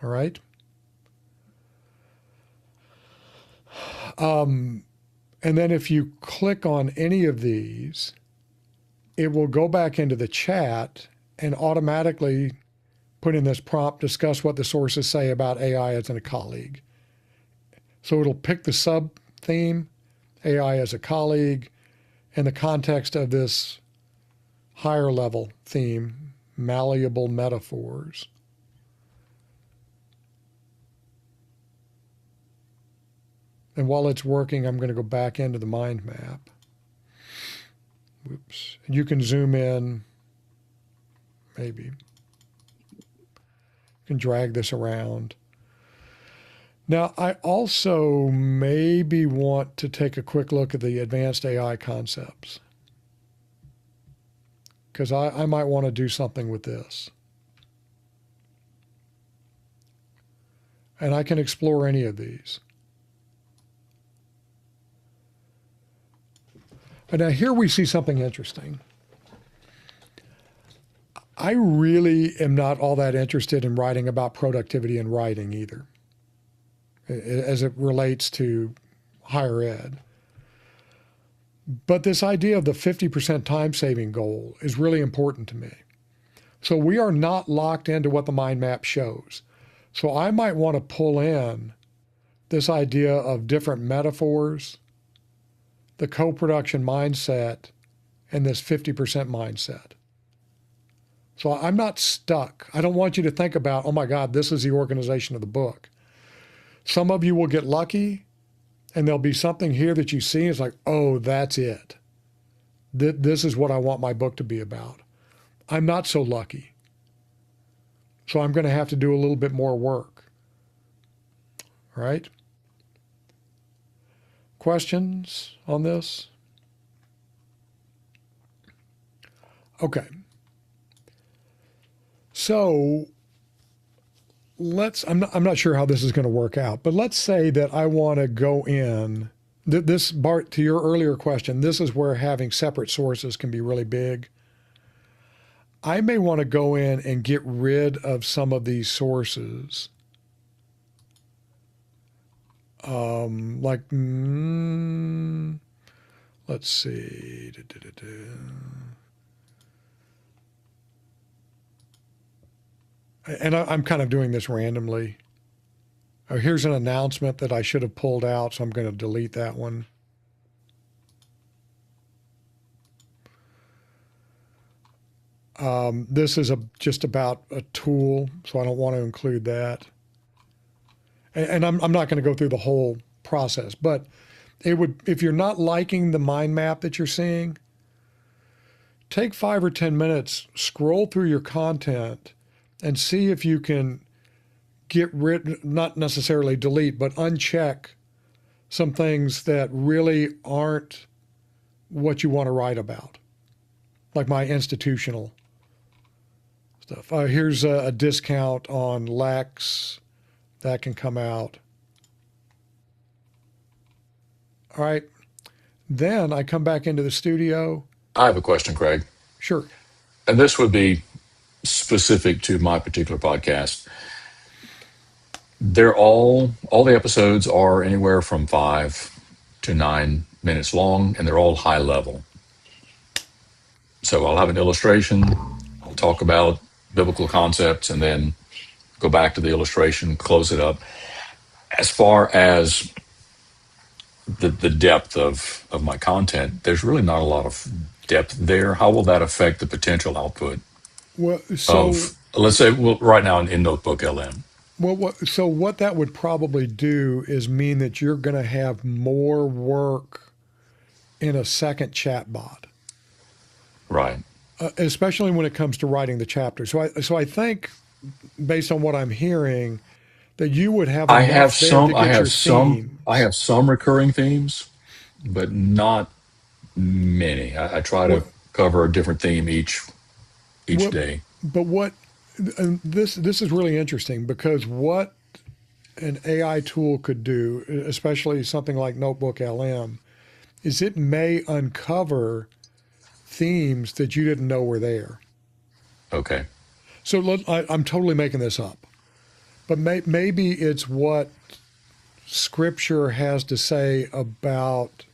All right? And then if you click on any of these, it will go back into the chat and automatically put in this prompt, discuss what the sources say about AI as a colleague. So it'll pick the sub-theme, AI as a colleague, in the context of this higher level theme, malleable metaphors. And while it's working, I'm going to go back into the mind map. Whoops. And you can zoom in, maybe. You can drag this around. Now, I also maybe want to take a quick look at the advanced AI concepts, because I might want to do something with this. And I can explore any of these. But now here we see something interesting. I really am not all that interested in writing about productivity in writing either, as it relates to higher ed. But this idea of the 50% time saving goal is really important to me. So we are not locked into what the mind map shows. So I might want to pull in this idea of different metaphors, the co-production mindset, and this 50% mindset. So I'm not stuck. I don't want you to think about, oh my God, this is the organization of the book. Some of you will get lucky and there'll be something here that you see and it's like, oh, that's it. This is what I want my book to be about. I'm not so lucky. So I'm going to have to do a little bit more work. All right? Questions on this? Okay. So I'm not sure how this is going to work out, but let's say that I want to go in. This, Bart, to your earlier question, this is where having separate sources can be really big. I may want to go in and get rid of some of these sources. Let's see. And I'm kind of doing this randomly. Oh, here's an announcement that I should have pulled out, so I'm going to delete that one. This is just about a tool, so I don't want to include that. And I'm not going to go through the whole process, but it would, if you're not liking the mind map that you're seeing, take 5 or 10 minutes, scroll through your content, and see if you can get rid, not necessarily delete, but uncheck some things that really aren't what you want to write about, like my institutional stuff. Here's a discount on Lex. That can come out. All right. Then I come back into the studio. I have a question, Craig. Sure. And this would be specific to my particular podcast. They're all the episodes are anywhere from 5 to 9 minutes long, and they're all high level. So I'll have an illustration, I'll talk about biblical concepts, and then go back to the illustration, close it up. As far as the depth of my content, there's really not a lot of depth there. How will that affect the potential output Well, so of, let's say, well, right now in Notebook LM? Well, so what that would probably do is mean that you're going to have more work in a second chatbot, Right. especially when it comes to writing the chapter. So I think, based on what I'm hearing, that you would have I have enough there to some. I get have your some. I themes. have some recurring themes, but not many. I try to What, cover a different theme each what, day. but what, and this is really interesting because what an AI tool could do, especially something like Notebook LM, is it may uncover themes that you didn't know were there. Okay. So I'm totally making this up, but maybe it's what Scripture has to say about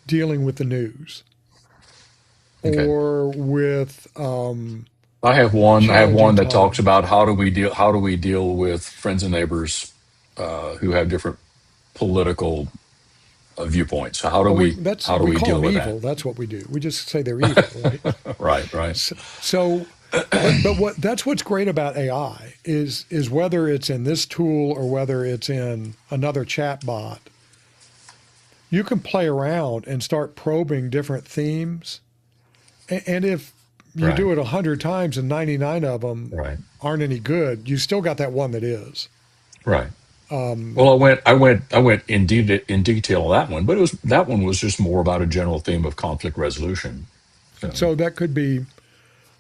dealing with the news Okay. or with I have one. I have challenging one that talks times. about how do we deal with friends and neighbors who have different political viewpoints. So Oh, how do we we call deal them with that? evil. That's what we do. We just say they're evil, right? Right. Right. So, but what that's what's great about AI is whether it's in this tool or whether it's in another chat bot, you can play around and start probing different themes. And if you Right. do it 100 times and 99 of them Right. aren't any good, you still got that one that is. Right. Well, I went in detail on that one, but that one was just more about a general theme of conflict resolution. So, So that could be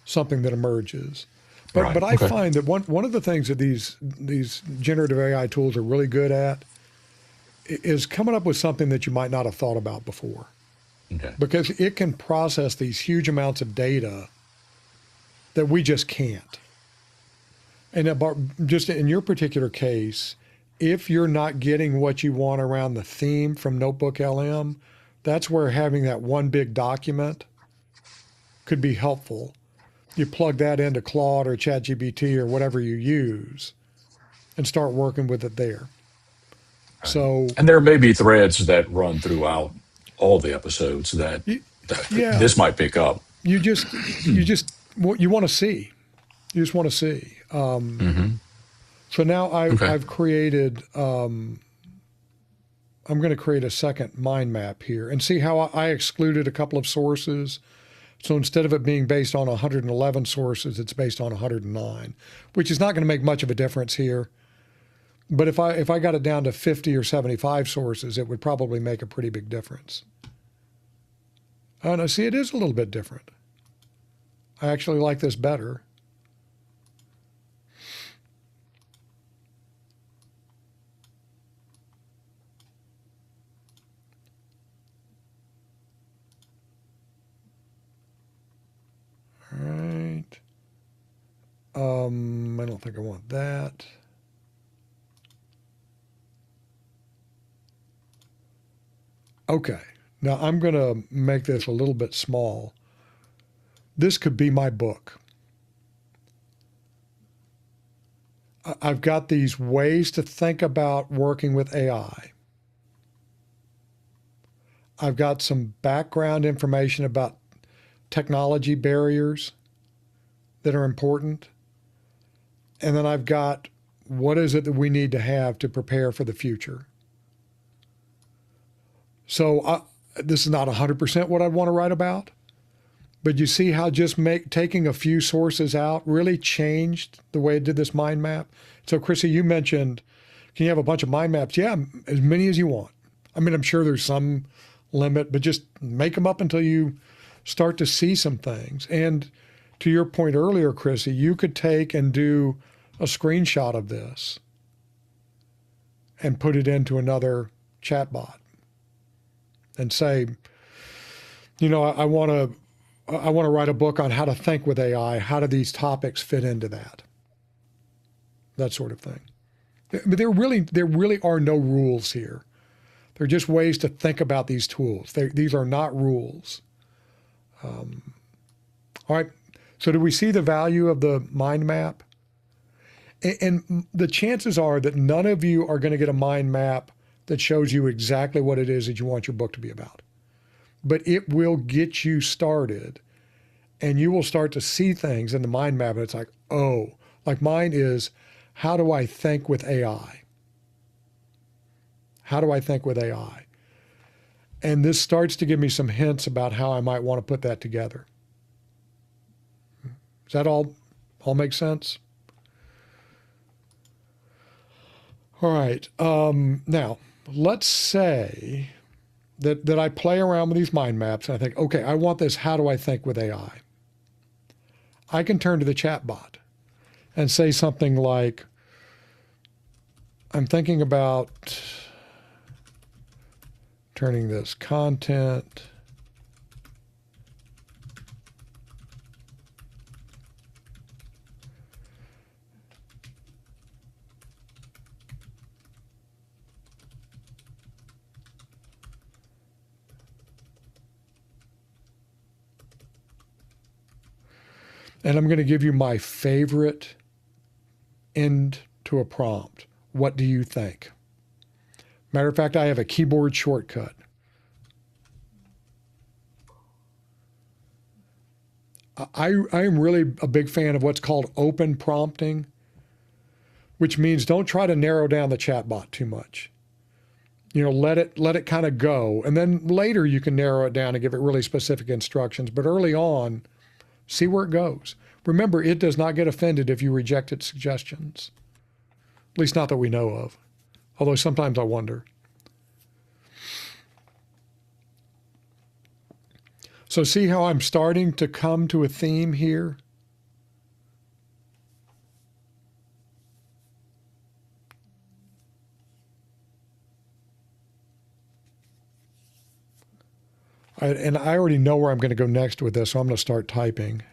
something that emerges. But right. I Okay. find that one of the things that these generative AI tools are really good at is coming up with something that you might not have thought about before, Okay. because it can process these huge amounts of data that we just can't. And just in your particular case, if you're not getting what you want around the theme from Notebook LM, that's where having that one big document could be helpful. You plug that into Claude or ChatGPT or whatever you use and start working with it there. Right. So, And there may be threads that run throughout all the episodes y- that yeah, this might pick up. you just what you want to see. You just want to see. Hmm. So now Okay. I've created. I'm going to create a second mind map here and see how I excluded a couple of sources. So instead of it being based on 111 sources, it's based on 109, which is not going to make much of a difference here. But if I got it down to 50 or 75 sources, it would probably make a pretty big difference. Oh, no, see, it is a little bit different. I actually like this better. All right. I don't think I want that. Okay. Now I'm going to make this a little bit small. This could be my book. I've got these ways to think about working with AI. I've got some background information about technology barriers that are important. And then I've got what is it that we need to have to prepare for the future. So this is not 100% what I want to write about, but you see how just taking a few sources out really changed the way it did this mind map. So Chrissy, you mentioned, can you have a bunch of mind maps? Yeah, as many as you want. I mean, I'm sure there's some limit, but just make them up until you start to see some things. And to your point earlier, Chrissy, you could take and do a screenshot of this and put it into another chatbot and say, I want to write a book on how to think with AI. How do these topics fit into that? That sort of thing. But there really are no rules here. They're just ways to think about these tools. These are not rules. All right. So do we see the value of the mind map? And the chances are that none of you are going to get a mind map that shows you exactly what it is that you want your book to be about. But it will get you started, and you will start to see things in the mind map, and it's like, oh, Like mine is, how do I think with AI? How do I think with AI? And this starts to give me some hints about how I might want to put that together. Does that all make sense? All right. Now, let's say that I play around with these mind maps and I think, okay, I want this. How do I think with AI? I can turn to the chat bot and say something like, I'm thinking about turning this content and I'm going to give you my favorite end to a prompt. What do you think? Matter of fact, I have a keyboard shortcut. I am really a big fan of what's called open prompting, which means don't try to narrow down the chatbot too much. You know, let it kind of go. And then later you can narrow it down and give it really specific instructions. But early on, see where it goes. Remember, it does not get offended if you reject its suggestions. At least not that we know of. Although sometimes I wonder. So see how I'm starting to come to a theme here? And I already know where I'm going to go next with this, so I'm going to start typing.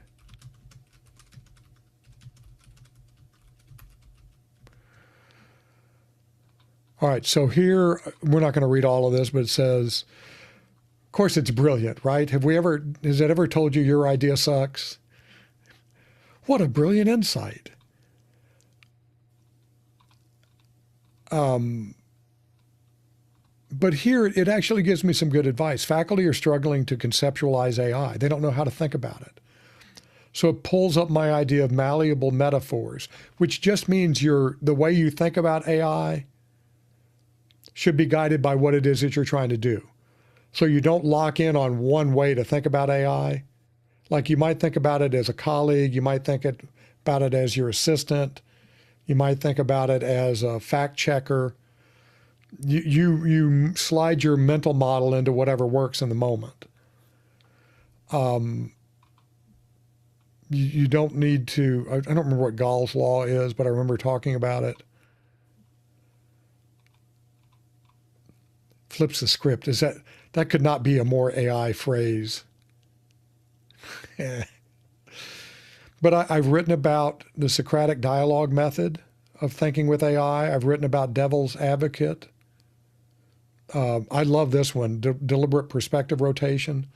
All right, so here, we're not going to read all of this, but it says, of course it's brilliant, right? Has it ever told you your idea sucks? What a brilliant insight. But here, it actually gives me some good advice. Faculty are struggling to conceptualize AI. They don't know how to think about it. So it pulls up my idea of malleable metaphors, which just means the way you think about AI should be guided by what it is that you're trying to do. So you don't lock in on one way to think about AI. Like you might think about it as a colleague, you might think about it as your assistant, you might think about it as a fact checker. You slide your mental model into whatever works in the moment. You don't need to, I don't remember what Gall's law is, but I remember talking about it. Flips the script. That could not be a more AI phrase. But I've written about the Socratic dialogue method of thinking with AI. I've written about devil's advocate. I love this one, deliberate perspective rotation,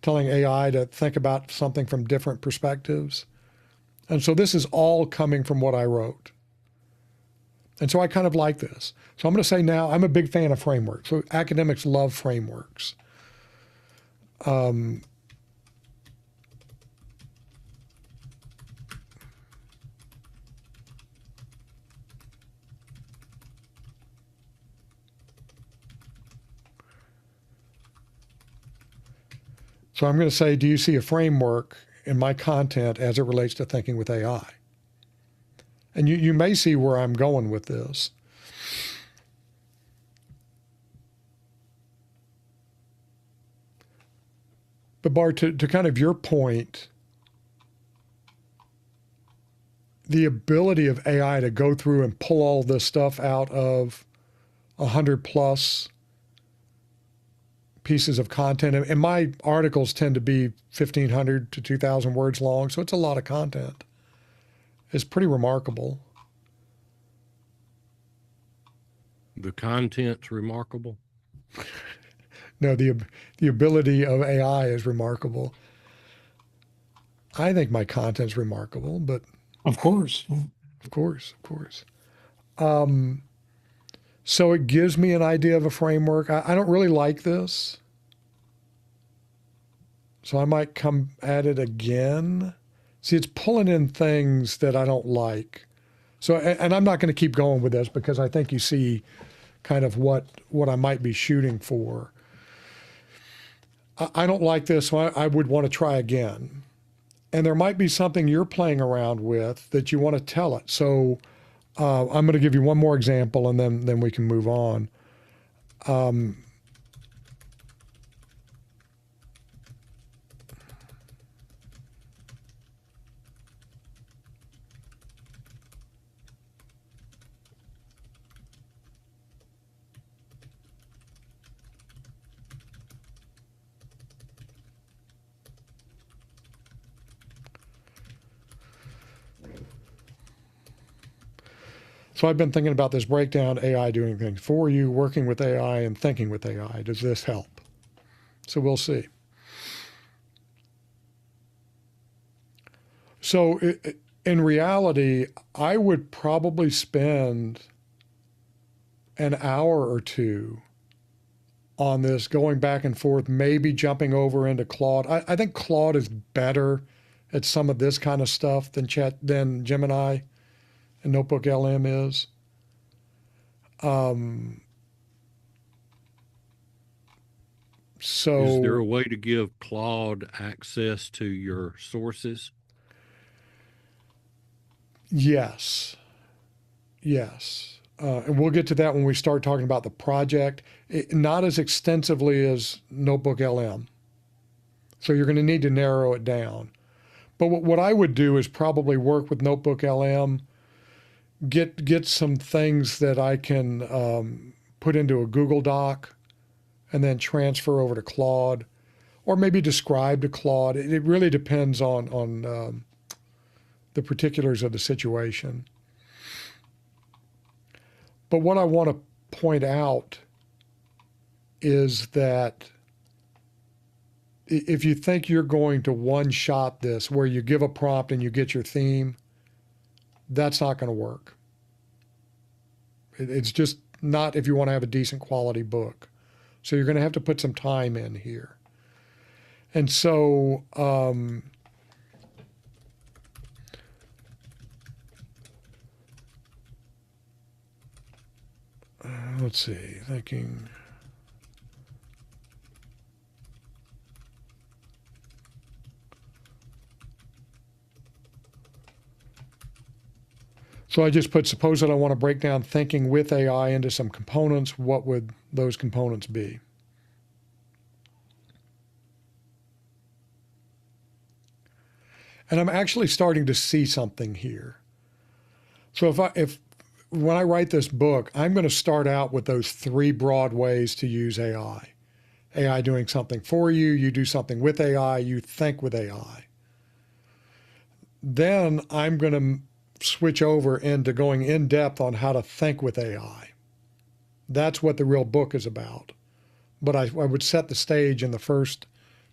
telling AI to think about something from different perspectives. And so this is all coming from what I wrote. And so I kind of like this. So I'm going to say now, I'm a big fan of frameworks. So academics love frameworks. So I'm going to say, do you see a framework in my content as it relates to thinking with AI? And you may see where I'm going with this. But Bart, to kind of your point, the ability of AI to go through and pull all this stuff out of 100 plus pieces of content, and my articles tend to be 1,500 to 2,000 words long, so it's a lot of content. It's pretty remarkable. The content's remarkable. No, the ability of AI is remarkable. I think my content's remarkable, but Of course. of course. So it gives me an idea of a framework. I don't really like this, so I might come at it again See, it's pulling in things that I don't like. So, and I'm not going to keep going with this because I think you see kind of what I might be shooting for. I don't like this, so I would want to try again. And there might be something you're playing around with that you want to tell it. So I'm going to give you one more example, and then we can move on. So I've been thinking about this breakdown, AI doing things for you, working with AI, and thinking with AI. Does this help? So we'll see. So in reality, I would probably spend an hour or two on this, going back and forth, maybe jumping over into Claude. I think Claude is better at some of this kind of stuff than Gemini and Notebook LM is. So Is there a way to give Claude access to your sources? yes, and we'll get to that when we start talking about the project. Not as extensively as Notebook LM. So you're going to need to narrow it down. But what I would do is probably work with Notebook LM, get some things that I can put into a Google Doc and then transfer over to Claude, or maybe describe to Claude. It really depends on the particulars of the situation. But what I want to point out is that if you think you're going to one-shot this, where you give a prompt and you get your theme, that's not going to work. It's just not if you want to have a decent quality book. So you're going to have to put some time in here. And so let's see, thinking. So I just put, suppose that I want to break down thinking with AI into some components. What would those components be? And I'm actually starting to see something here. So if when I write this book, I'm going to start out with those three broad ways to use AI. AI doing something for you, you do something with AI, you think with AI. Then I'm going to switch over into going in depth on how to think with AI. That's what the real book is about. But I would set the stage in the first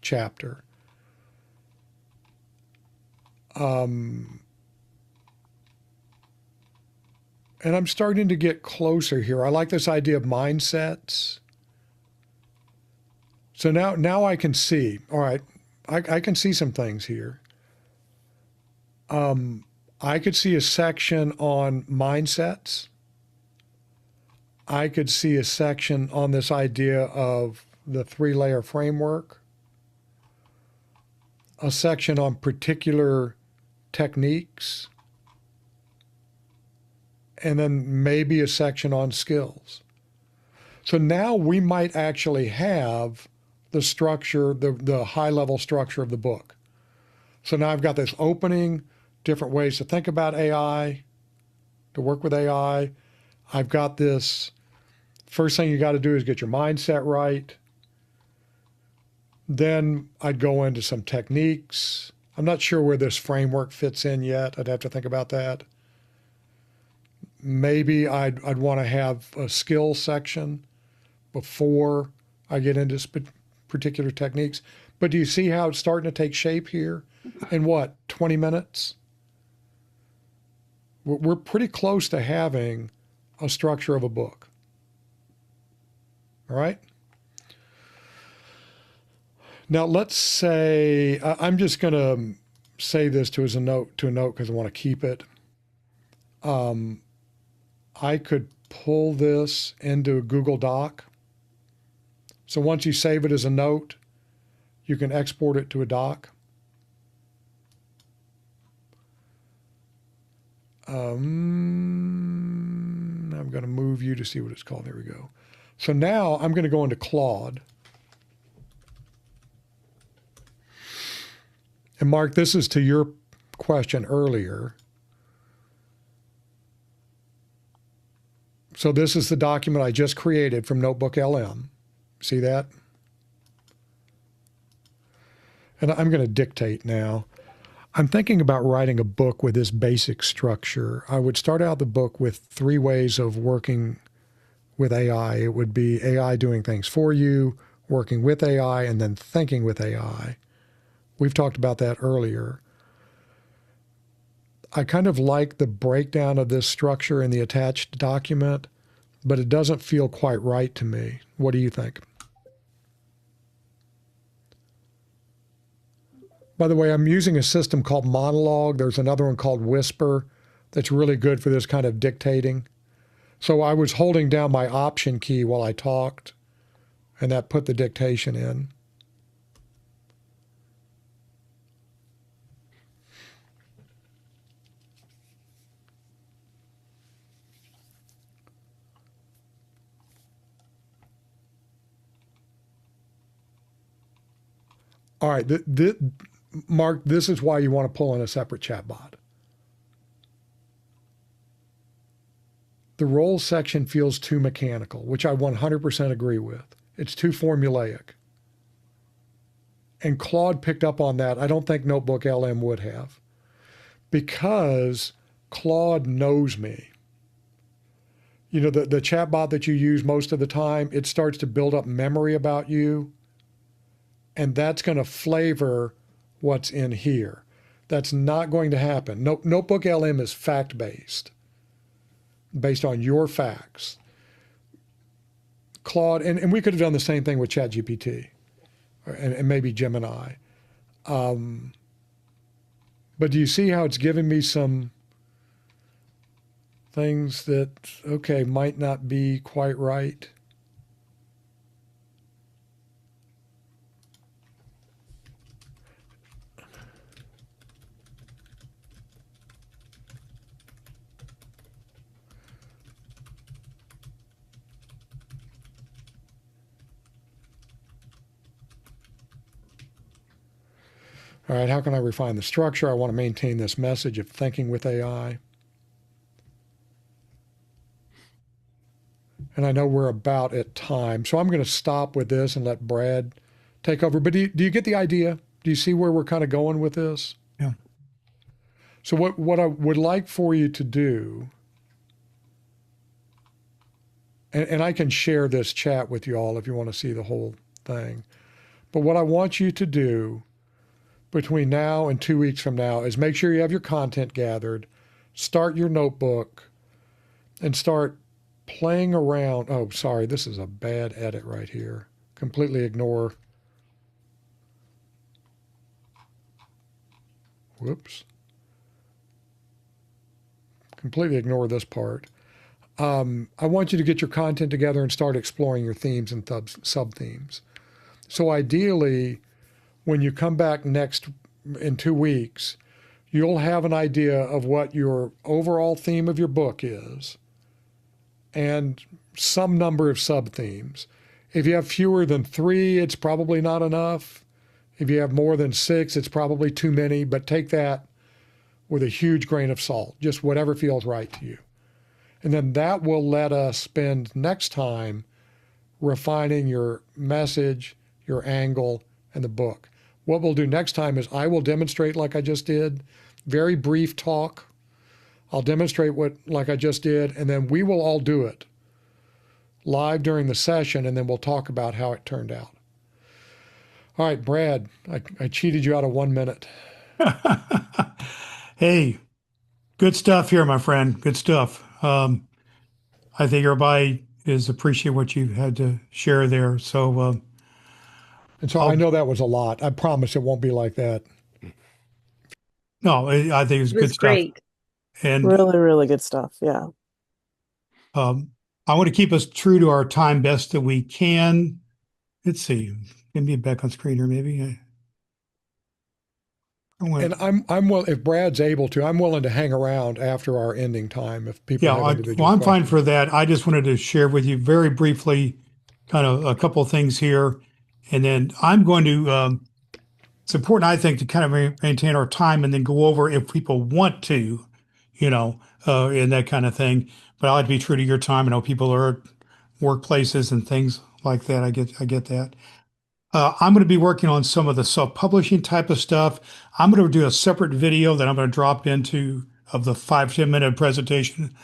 chapter. And I'm starting to get closer here. I like this idea of mindsets. So now I can see, all right, I can see some things here. I could see a section on mindsets. I could see a section on this idea of the three-layer framework. A section on particular techniques. And then maybe a section on skills. So now we might actually have the structure, the high-level structure of the book. So now I've got this opening, different ways to think about AI, to work with AI. I've got this, first thing you got to do is get your mindset right. Then I'd go into some techniques. I'm not sure where this framework fits in yet. I'd have to think about that. Maybe I'd want to have a skill section before I get into particular techniques. But do you see how it's starting to take shape here? In what, 20 minutes? We're pretty close to having a structure of a book. All right? Now let's say, I'm just going to save this to a note because I want to keep it. I could pull this into a Google Doc. So once you save it as a note, you can export it to a doc. I'm going to move you to see what it's called. There we go. So now I'm going to go into Claude. And Mark, this is to your question earlier. So this is the document I just created from Notebook LM. See that? And I'm going to dictate now. I'm thinking about writing a book with this basic structure. I would start out the book with 3 ways of working with AI. It would be AI doing things for you, working with AI, and then thinking with AI. We've talked about that earlier. I kind of like the breakdown of this structure in the attached document, but it doesn't feel quite right to me. What do you think? By the way, I'm using a system called Monologue. There's another one called Whisper that's really good for this kind of dictating. So I was holding down my Option key while I talked, and that put the dictation in. All right, Mark, this is why you want to pull in a separate chatbot. The roles section feels too mechanical, which I 100% agree with. It's too formulaic. And Claude picked up on that. I don't think Notebook LM would have, because Claude knows me. You know, the chatbot that you use most of the time, it starts to build up memory about you, and that's going to flavor what's in here. That's not going to happen. Notebook LM is fact-based, based on your facts. Claude, and we could have done the same thing with ChatGPT and maybe Gemini. But do you see how it's giving me some things that, okay, might not be quite right? All right, how can I refine the structure? I want to maintain this message of thinking with AI. And I know we're about at time, so I'm going to stop with this and let Brad take over. But do you get the idea? Do you see where we're kind of going with this? Yeah. So what I would like for you to do, and I can share this chat with you all if you want to see the whole thing, but what I want you to do between now and 2 weeks from now is make sure you have your content gathered, start your notebook, and start playing around. Oh, sorry, this is a bad edit right here. Completely ignore. Whoops. Completely ignore this part. I want you to get your content together and start exploring your themes and sub-themes. So ideally, when you come back in 2 weeks, you'll have an idea of what your overall theme of your book is and some number of sub-themes. If you have fewer than 3, it's probably not enough. If you have more than 6, it's probably too many, but take that with a huge grain of salt, just whatever feels right to you. And then that will let us spend next time refining your message, your angle, and the book. What we'll do next time is I will demonstrate like I just did, very brief talk. I'll demonstrate like I just did, and then we will all do it live during the session, and then we'll talk about how it turned out. All right, Brad, I cheated you out of 1 minute. Hey, good stuff here, my friend. Good stuff. I think everybody is appreciate what you had to share there. So, and so I know that was a lot. I promise it won't be like that. No, I think it's It good was stuff. great. And Really, really good stuff. Yeah. um, I want to keep us true to our time best that we can. Let's see. Get me back on screen here, maybe. I And went, I'm well, if Brad's able to, I'm willing to hang around after our ending time if people yeah, have well, individual I'm fine questions. for that. I just wanted to share with you very briefly, kind of a couple of things here. And then I'm going to, it's important, I think, to kind of maintain our time and then go over if people want to, and that kind of thing. But I like to be true to your time. I know people are at workplaces and things like that. I get that. I'm going to be working on some of the self-publishing type of stuff. I'm going to do a separate video that I'm going to drop into of the 5-10 minute presentation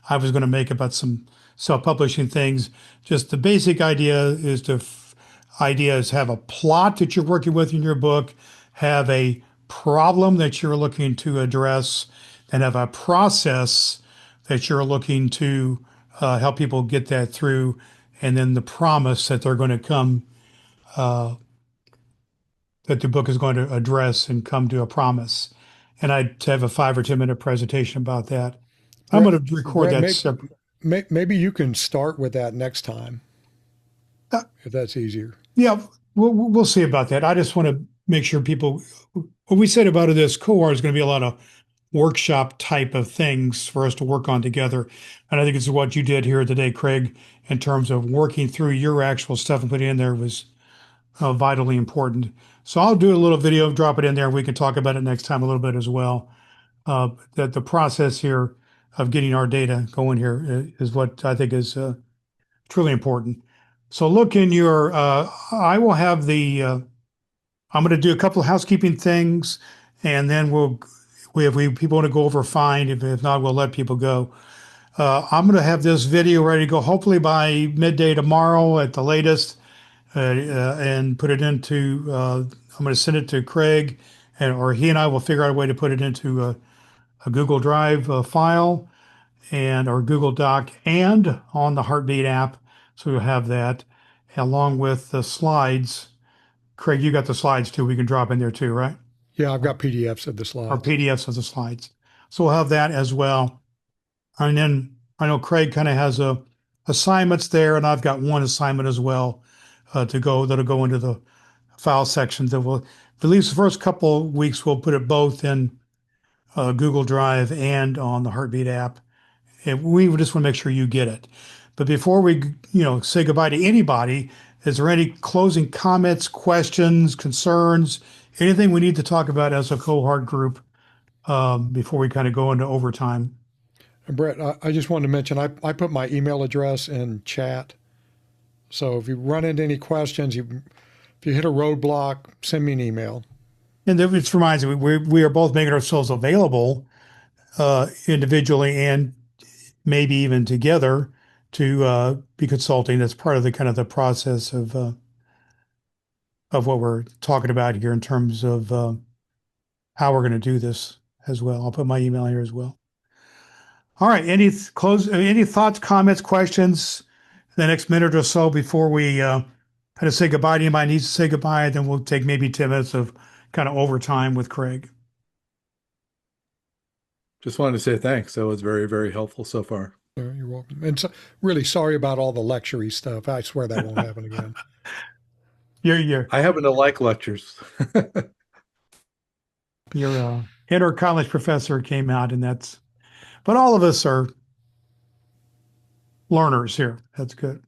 I was going to make about some self-publishing things. Just the basic idea is have a plot that you're working with in your book, have a problem that you're looking to address, and have a process that you're looking to help people get that through, and then the promise that they're going to come that the book is going to address and come to a promise. And I'd have a 5 or 10 minute presentation about that. I'm Brad, going to record Brad that separate. maybe you can start with that next time Uh, if that's easier. yeah, we'll see about that. I just want to make sure people, what we said about this cohort is going to be a lot of workshop type of things for us to work on together. And I think it's what you did here today, Craig, in terms of working through your actual stuff and putting it in there was vitally important. So I'll do a little video, drop it in there, and we can talk about it next time a little bit as well. That the process here of getting our data going here is what I think is truly important. So look in your, I will have I'm going to do a couple of housekeeping things, and then if people want to go over, fine. If not, we'll let people go. I'm going to have this video ready to go hopefully by midday tomorrow at the latest, and put it into, I'm going to send it to Craig, or he and I will figure out a way to put it into a Google Drive file or Google Doc and on the Heartbeat app. So you'll have that along with the slides. Craig, you got the slides too. We can drop in there too, right? Yeah, I've got PDFs of the Or slides. PDFs of the slides. So we'll have that as well. And then I know Craig kind of has assignments there, and I've got one assignment as well that'll go into the file sections that will, at least the first couple of weeks, we'll put it both in Google Drive and on the Heartbeat app. And we just want to make sure you get it. But before we, say goodbye to anybody, is there any closing comments, questions, concerns, anything we need to talk about as a cohort group before we kind of go into overtime? And Brett, I just wanted to mention I put my email address in chat. So if you run into any questions, if you hit a roadblock, send me an email. And it reminds me, we are both making ourselves available individually and maybe even together to be consulting. That's part of the kind of the process of what we're talking about here in terms of how we're going to do this as well. I'll put my email here as well. All right. Any thoughts, comments, questions in the next minute or so before we kind of say goodbye to anybody needs to say goodbye? Then we'll take maybe 10 minutes of kind of overtime with Craig. Just wanted to say thanks. That was very, very helpful so far. You're welcome. And so, really sorry about all the lecture stuff. I swear that won't happen again. I happen to like lectures. Your inner college professor came out, and but all of us are learners here. That's good.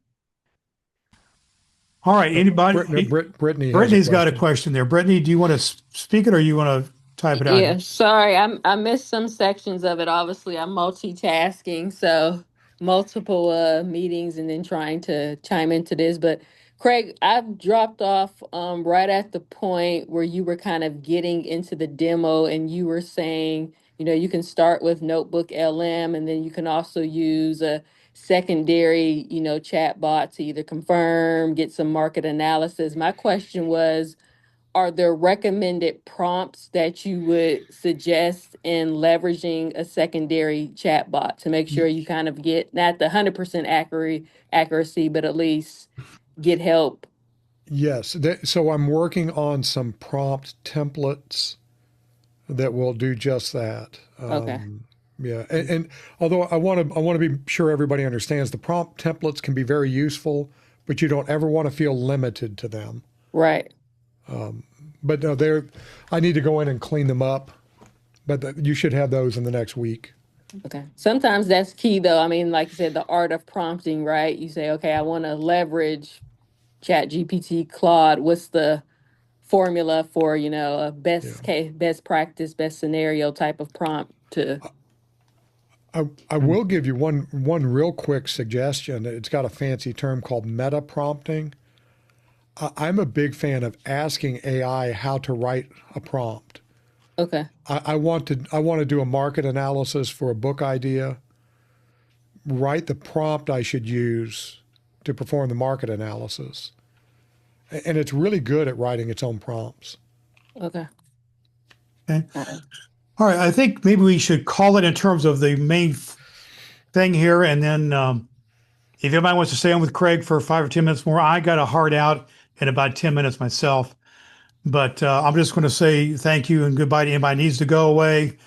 All right. Anybody? Brittany's got a question there. Brittany, do you want to speak it or you want to type it out? Yeah, sorry, I missed some sections of it. Obviously, I'm multitasking, so multiple meetings and then trying to chime into this. But Craig, I've dropped off right at the point where you were kind of getting into the demo and you were saying, you can start with Notebook LM and then you can also use a secondary, chat bot to either confirm, get some market analysis. My question was, are there recommended prompts that you would suggest in leveraging a secondary chatbot to make sure you kind of get not the 100% accuracy, but at least get help? Yes. So I'm working on some prompt templates that will do just that. Okay. Yeah, and although I want to be sure everybody understands, the prompt templates can be very useful, but you don't ever want to feel limited to them. Right. But no, I need to go in and clean them up. But you should have those in the next week. Okay. Sometimes that's key though. I mean, like you said, the art of prompting, right? You say, okay, I want to leverage Chat GPT, Claude. What's the formula for, a Yeah. best case, best practice, best scenario type of prompt to I will give you one real quick suggestion. It's got a fancy term called meta prompting. I'm a big fan of asking AI how to write a prompt. Okay. I want to do a market analysis for a book idea. Write the prompt I should use to perform the market analysis. And it's really good at writing its own prompts. Okay. Okay. All right. I think maybe we should call it in terms of the main thing here. And then if anybody wants to stay on with Craig for 5 or 10 minutes more, I got a hard out in about 10 minutes myself. But I'm just going to say thank you and goodbye to anybody who needs to go away.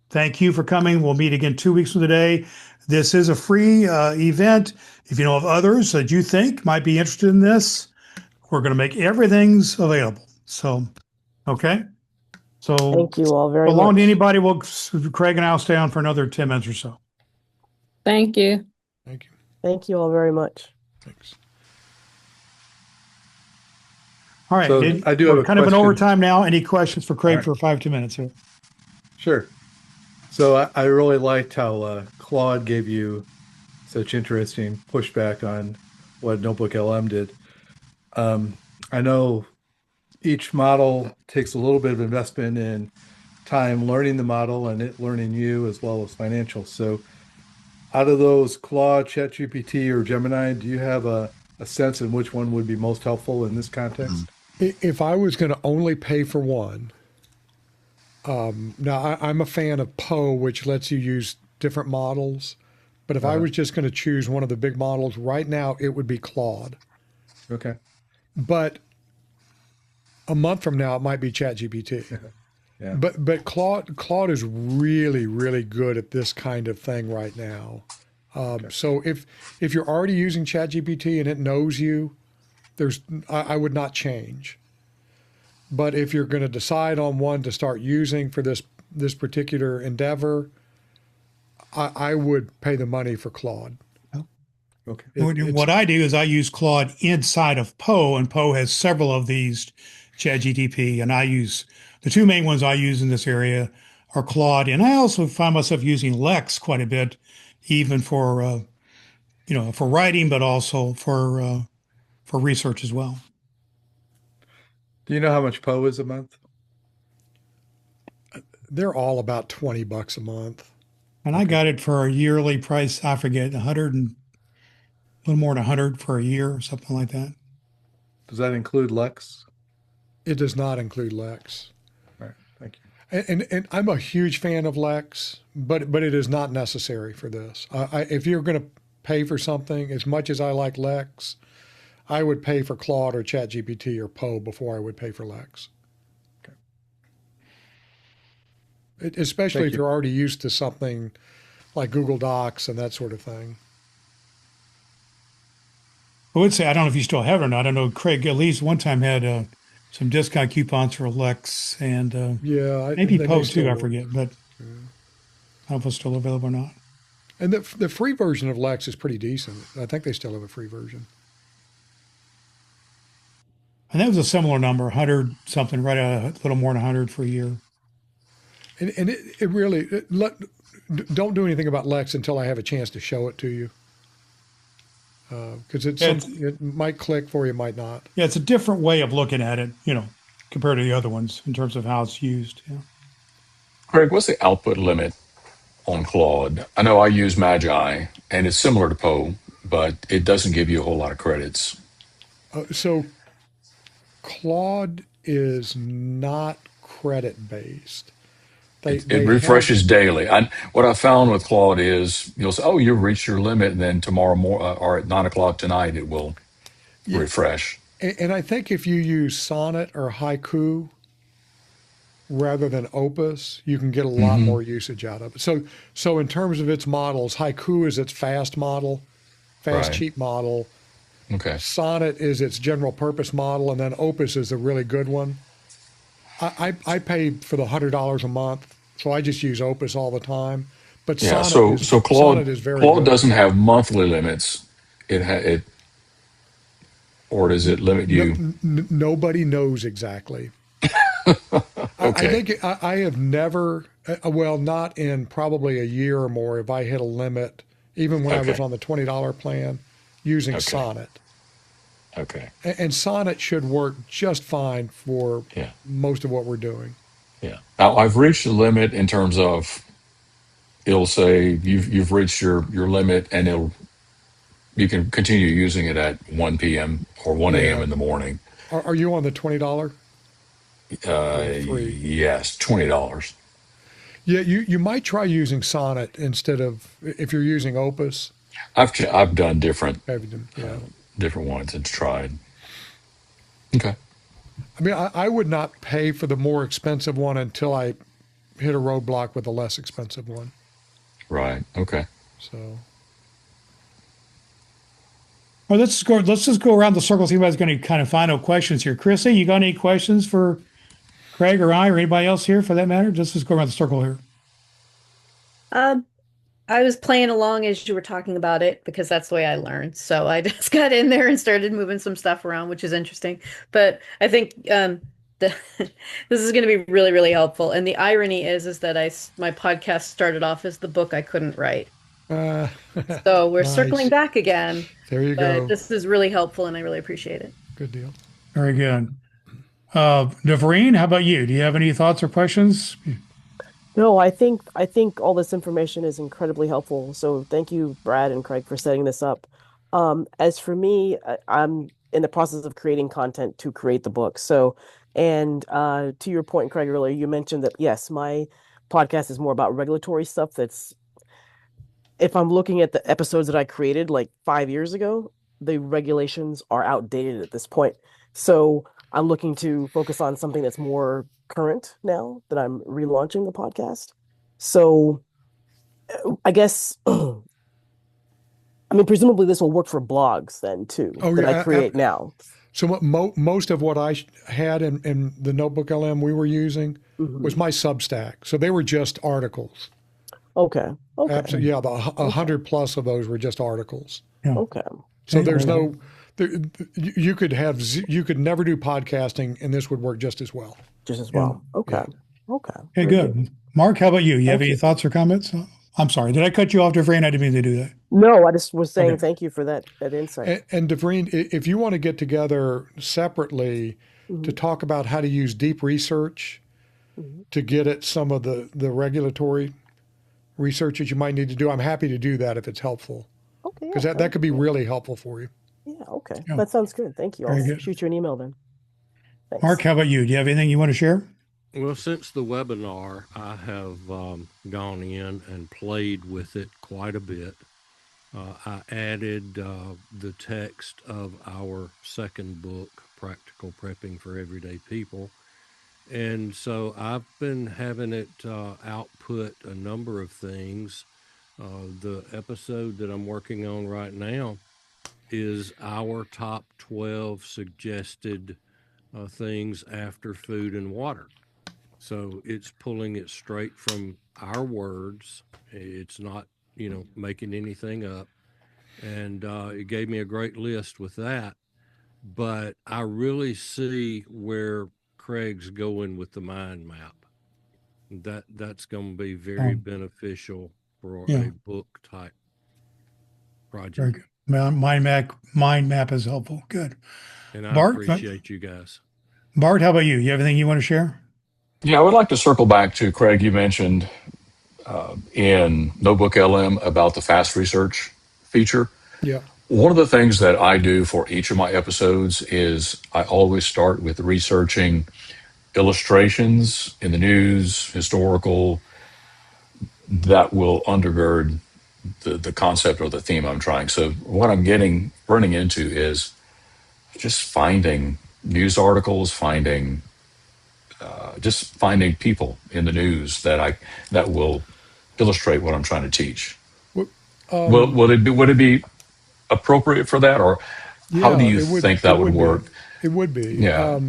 Thank you for coming. We'll meet again 2 weeks from today. This is a free event. If you know of others that you think might be interested in this, we're going to make everything's available. So, okay. So Thank you all very belong much. to anybody. Craig and I'll stay on for another 10 minutes or so. Thank you. Thank you. Thank you all very much. Thanks. All right. So I do have we're a kind of in question. overtime now. Any questions for Craig All right. for 5 to 10 minutes here? Sure. So I really liked how Claude gave you such interesting pushback on what Notebook LM did. I know each model takes a little bit of investment in time learning the model and it learning you as well as financial. So out of those, Claude, ChatGPT, or Gemini, do you have a sense in which one would be most helpful in this context? If I was going to only pay for one, now I'm a fan of Poe, which lets you use different models. But if I was just going to choose one of the big models right now, it would be Claude. Okay. But a month from now, it might be ChatGPT. Yeah. But Claude is really, really good at this kind of thing right now. So if you're already using ChatGPT and it knows you, I would not change. But if you're going to decide on one to start using for this particular endeavor, I would pay the money for Claude. Okay. What I do is I use Claude inside of Poe, and Poe has several of these ChatGPT, and I use the two main ones I use in this area are Claude, and I also find myself using Lex quite a bit, even for for writing, but also for research as well. Do you know how much Poe is a month? They're all about $20 a month. And I got it for a yearly price. I forget, 100 and a little more than 100 for a year or something like that. Does that include Lex? It does not include Lex. All right. Thank you. And I'm a huge fan of Lex, but it is not necessary for this. If you're going to pay for something, as much as I like Lex, I would pay for Claude or ChatGPT or Poe before I would pay for Lex. Okay. Especially Thank if you. you're already used to something like Google Docs and that sort of thing. I would say, I don't know if you still have it or not. I know Craig at least one time had some discount coupons for Lex and Yeah, maybe they may Poe still too, I work. forget, but I don't know if it's still available or not. And the free version of Lex is pretty decent. I think they still have a free version. And that was a similar number, 100 something, right a little more than 100 for a year. And it really, don't do anything about Lex until I have a chance to show it to you. Because it might click for you, might not. Yeah, it's a different way of looking at it, compared to the other ones in terms of how it's used. Yeah. Craig, what's the output limit on Claude? I know I use Magi, and it's similar to Poe, but it doesn't give you a whole lot of credits. So Claude is not credit based. It refreshes daily. What I found with Claude is you'll say, "Oh, you've reached your limit," and then tomorrow or at 9 o'clock tonight, it will refresh. And I think if you use Sonnet or Haiku, rather than Opus, you can get a lot more usage out of it. So in terms of its models, Haiku is its fast model, fast, Right. cheap model. Okay. Sonnet is its general purpose model, and then Opus is a really good one. I pay for the $100 a month, so I just use Opus all the time. But Yeah. Sonnet So is so Sonnet Claude is very Claude good. doesn't have monthly limits. It or does it limit No, you? nobody knows exactly. I Okay. think I have never, well, not in probably a year or more, if I hit a limit, even when I was Okay. on the $20 plan, using Okay. Sonnet. Okay. And Sonnet should work just fine for Yeah. most of what we're doing. Yeah. Now I've reached the limit in terms of it'll say you've reached your limit, and you can continue using it at 1 p.m. or 1 a.m. Yeah. in the morning. Are you on the $20 or the free? Yes, $20. Yeah, you might try using Sonnet instead of, if you're using Opus. I've done different Have you, yeah. different ones and tried. Okay. I mean, I would not pay for the more expensive one until I hit a roadblock with a less expensive one. Right. Okay. So, Well, let's just go around the circle, see if anybody's got any kind of final questions here. Chrissy, you got any questions for Craig or I or anybody else here for that matter? Just go around the circle here. Um, I was playing along as you were talking about it because that's the way I learned. So I just got in there and started moving some stuff around, which is interesting. But I think the this is going to be really, really helpful. And the irony is that my podcast started off as the book I couldn't write. uh, So we're circling nice. back again, There you but go. this is really helpful and I really appreciate it. Good deal. Very good. Devreen, how about you? Do you have any thoughts or questions? No, I think all this information is incredibly helpful. So thank you, Brad and Craig, for setting this up. As for me, I'm in the process of creating content to create the book. So, and to your point, Craig, earlier, you mentioned that yes, my podcast is more about regulatory stuff. That's if I'm looking at the episodes that I created like 5 years ago, the regulations are outdated at this point. So I'm looking to focus on something that's more current now that I'm relaunching the podcast. So I guess, I mean, presumably this will work for blogs then too, Oh, that I yeah. create now. So most of what I had in the Notebook LM we were using was Mhm. my Substack. So they were just articles. Okay. Okay. Absolutely. Yeah, 100 plus of those were just articles. Yeah. Okay. So Okay. there's no, you could never do podcasting and this would work just as well. Just as Yeah. well. Okay. Yeah. Okay. Okay, Very good. Mark, how about you? You have Thank any you. thoughts or comments? I'm sorry. Did I cut you off, Devreen? I didn't mean to do that. No, I just was saying Okay. thank you for that insight. And Devreen, if you want to get together separately to Mhm. talk about how to use deep research Mhm. to get at some of the regulatory research that you might need to do, I'm happy to do that if it's helpful. Okay. Because Yeah. that could be really helpful for you. Yeah. Okay. Yeah. That sounds good. Thank you. I'll Very good. shoot you an email then. Mark, Thanks. how about you? Do you have anything you want to share? Well, since the webinar, I have gone in and played with it quite a bit. I added the text of our second book, Practical Prepping for Everyday People. And so I've been having it output a number of things. The episode that I'm working on right now is our top 12 suggested things after food and water. So it's pulling it straight from our words. It's not, making anything up. And it gave me a great list with that. But I really see where Craig's going with the mind map. That's going to be very beneficial for Yeah. a book type Very project. good. Mind map is helpful. Good. And I Bart, appreciate you guys. Bart, how about you? You have anything you want to share? Yeah, I would like to circle back to Craig. You mentioned in Notebook LM about the fast research feature. Yeah. One of the things that I do for each of my episodes is I always start with researching illustrations in the news, historical, that will undergird the concept or the theme I'm trying. So what I'm running into is just finding news articles, finding just finding people in the news that will illustrate what I'm trying to teach. Would it be appropriate for that, or how do Yeah, you think that would work? It would be. Yeah. So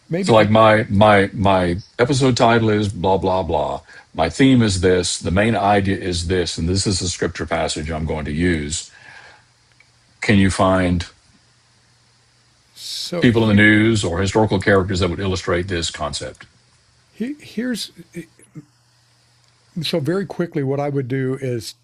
Maybe. like my episode title is blah blah blah. My theme is this. The main idea is this, and this is the scripture passage I'm going to use. Can you find So people in the news or historical characters that would illustrate this concept? here's so very quickly. What I would do is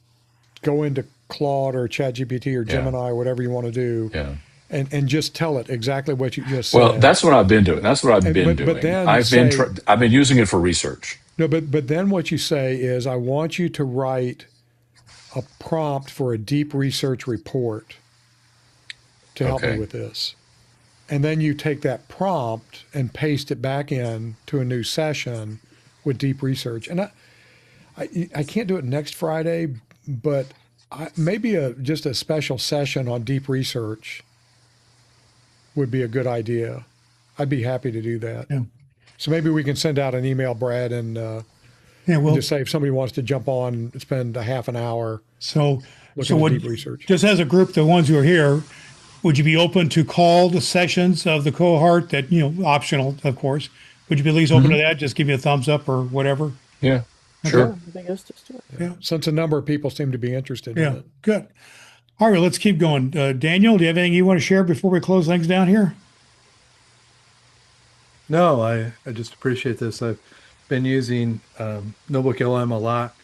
go into Claude or ChatGPT or Gemini or whatever you want to do, Yeah. and just tell it exactly what you just Well, said. that's what I've been doing. That's what I've been doing. But then I've been using it for research. no, but then what you say is, I want you to write a prompt for a deep research report to help me Okay. with this. And then you take that prompt and paste it back in to a new session with deep research. And I can't do it next Friday, but maybe just a special session on deep research would be a good idea. I'd be happy to do that. Yeah. So maybe we can send out an email, Brad, and Yeah, well, just say if somebody wants to jump on, spend a half an hour so looking at what, deep research. just as a group, the ones who are here, would you be open to called sessions of the cohort that, optional, of course? Would you be at least open to that? Just give you a thumbs up or whatever? Yeah. Yeah, Sure. I think let's just do it. Yeah. Since a number of people seem to be interested in Yeah, it. good. All right, let's keep going. Daniel, do you have anything you want to share before we close things down here? No, I just appreciate this. I've been using Notebook LM a lot,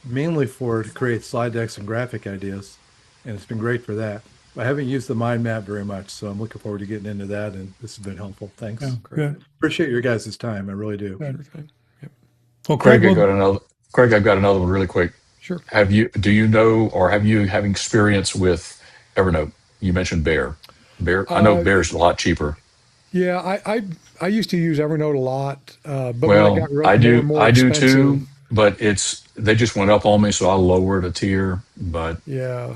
mainly to create slide decks and graphic ideas, and it's been great for that. I haven't used the mind map very much, so I'm looking forward to getting into that, and this has been helpful. Thanks. Yeah, good. Appreciate your guys' time. I really do. Good. Sure thing. Yep. Well, Craig, I've Craig, got another one really quick. Sure. Do you know, or have you having experience with Evernote? You mentioned Bear. I know Bear's a lot cheaper. Yeah, I used to use Evernote a lot, but when Well, it got more I and more do expensive, too, but they just went up on me, so I lowered a tier, but yeah,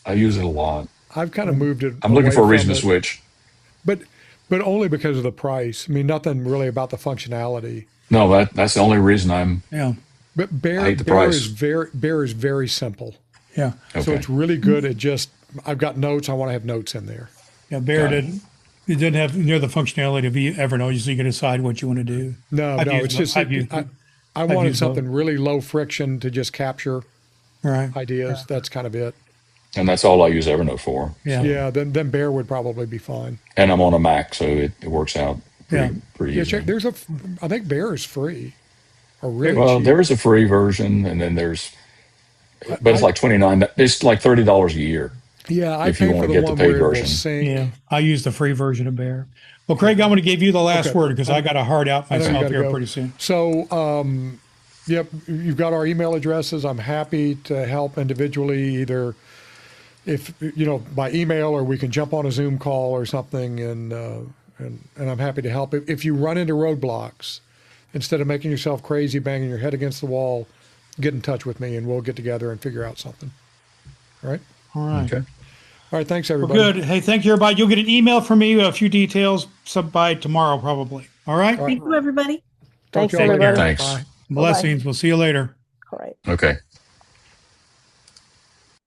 I use it a lot. I've kind of moved it. I'm looking away for a reason from to it, switch. but only because of the price. I mean, nothing really about the functionality. No, that's the only reason yeah, But I hate the Bear price. is very simple. yeah, So Okay. it's really good at just, I've got notes. I want to have notes in there. yeah. Bear Got it. didn't. It didn't have near the functionality of Evernote, so you can decide what you want to do. No, I've no, used it's both. just, I've used I wanted used both. something really low friction to just capture Right. ideas. That's kind of it. And that's all I use Evernote for. Yeah. Yeah, then Bear would probably be fine. And I'm on a Mac, so it works out pretty Yeah, easy. check. I think Bear is free or really Well, cheap. there is a free version, and then but it's like $29. It's like $30 a year. Yeah, I if you pay wanna for the get the one paid where it will version. sync. Yeah. I use the free version of Bear. Well, Craig, I'm going to give you the last Okay. word because I got to hard out I know you myself gotta here go. pretty soon. So, yep, you've got our email addresses. I'm happy to help individually, either if by email, or we can jump on a Zoom call or something, and I'm happy to help. If you run into roadblocks, instead of making yourself crazy, banging your head against the wall, get in touch with me and we'll get together and figure out something. All right. All right. Okay. All right. Thanks, Well, everybody. good. Hey, thank you, everybody. You'll get an email from me, a few details by tomorrow, probably. All right. All right. Thank you, everybody. Talk Thanks, to y'all later. everybody. Thanks. Bye. Blessings. We'll see you later. All right. Okay.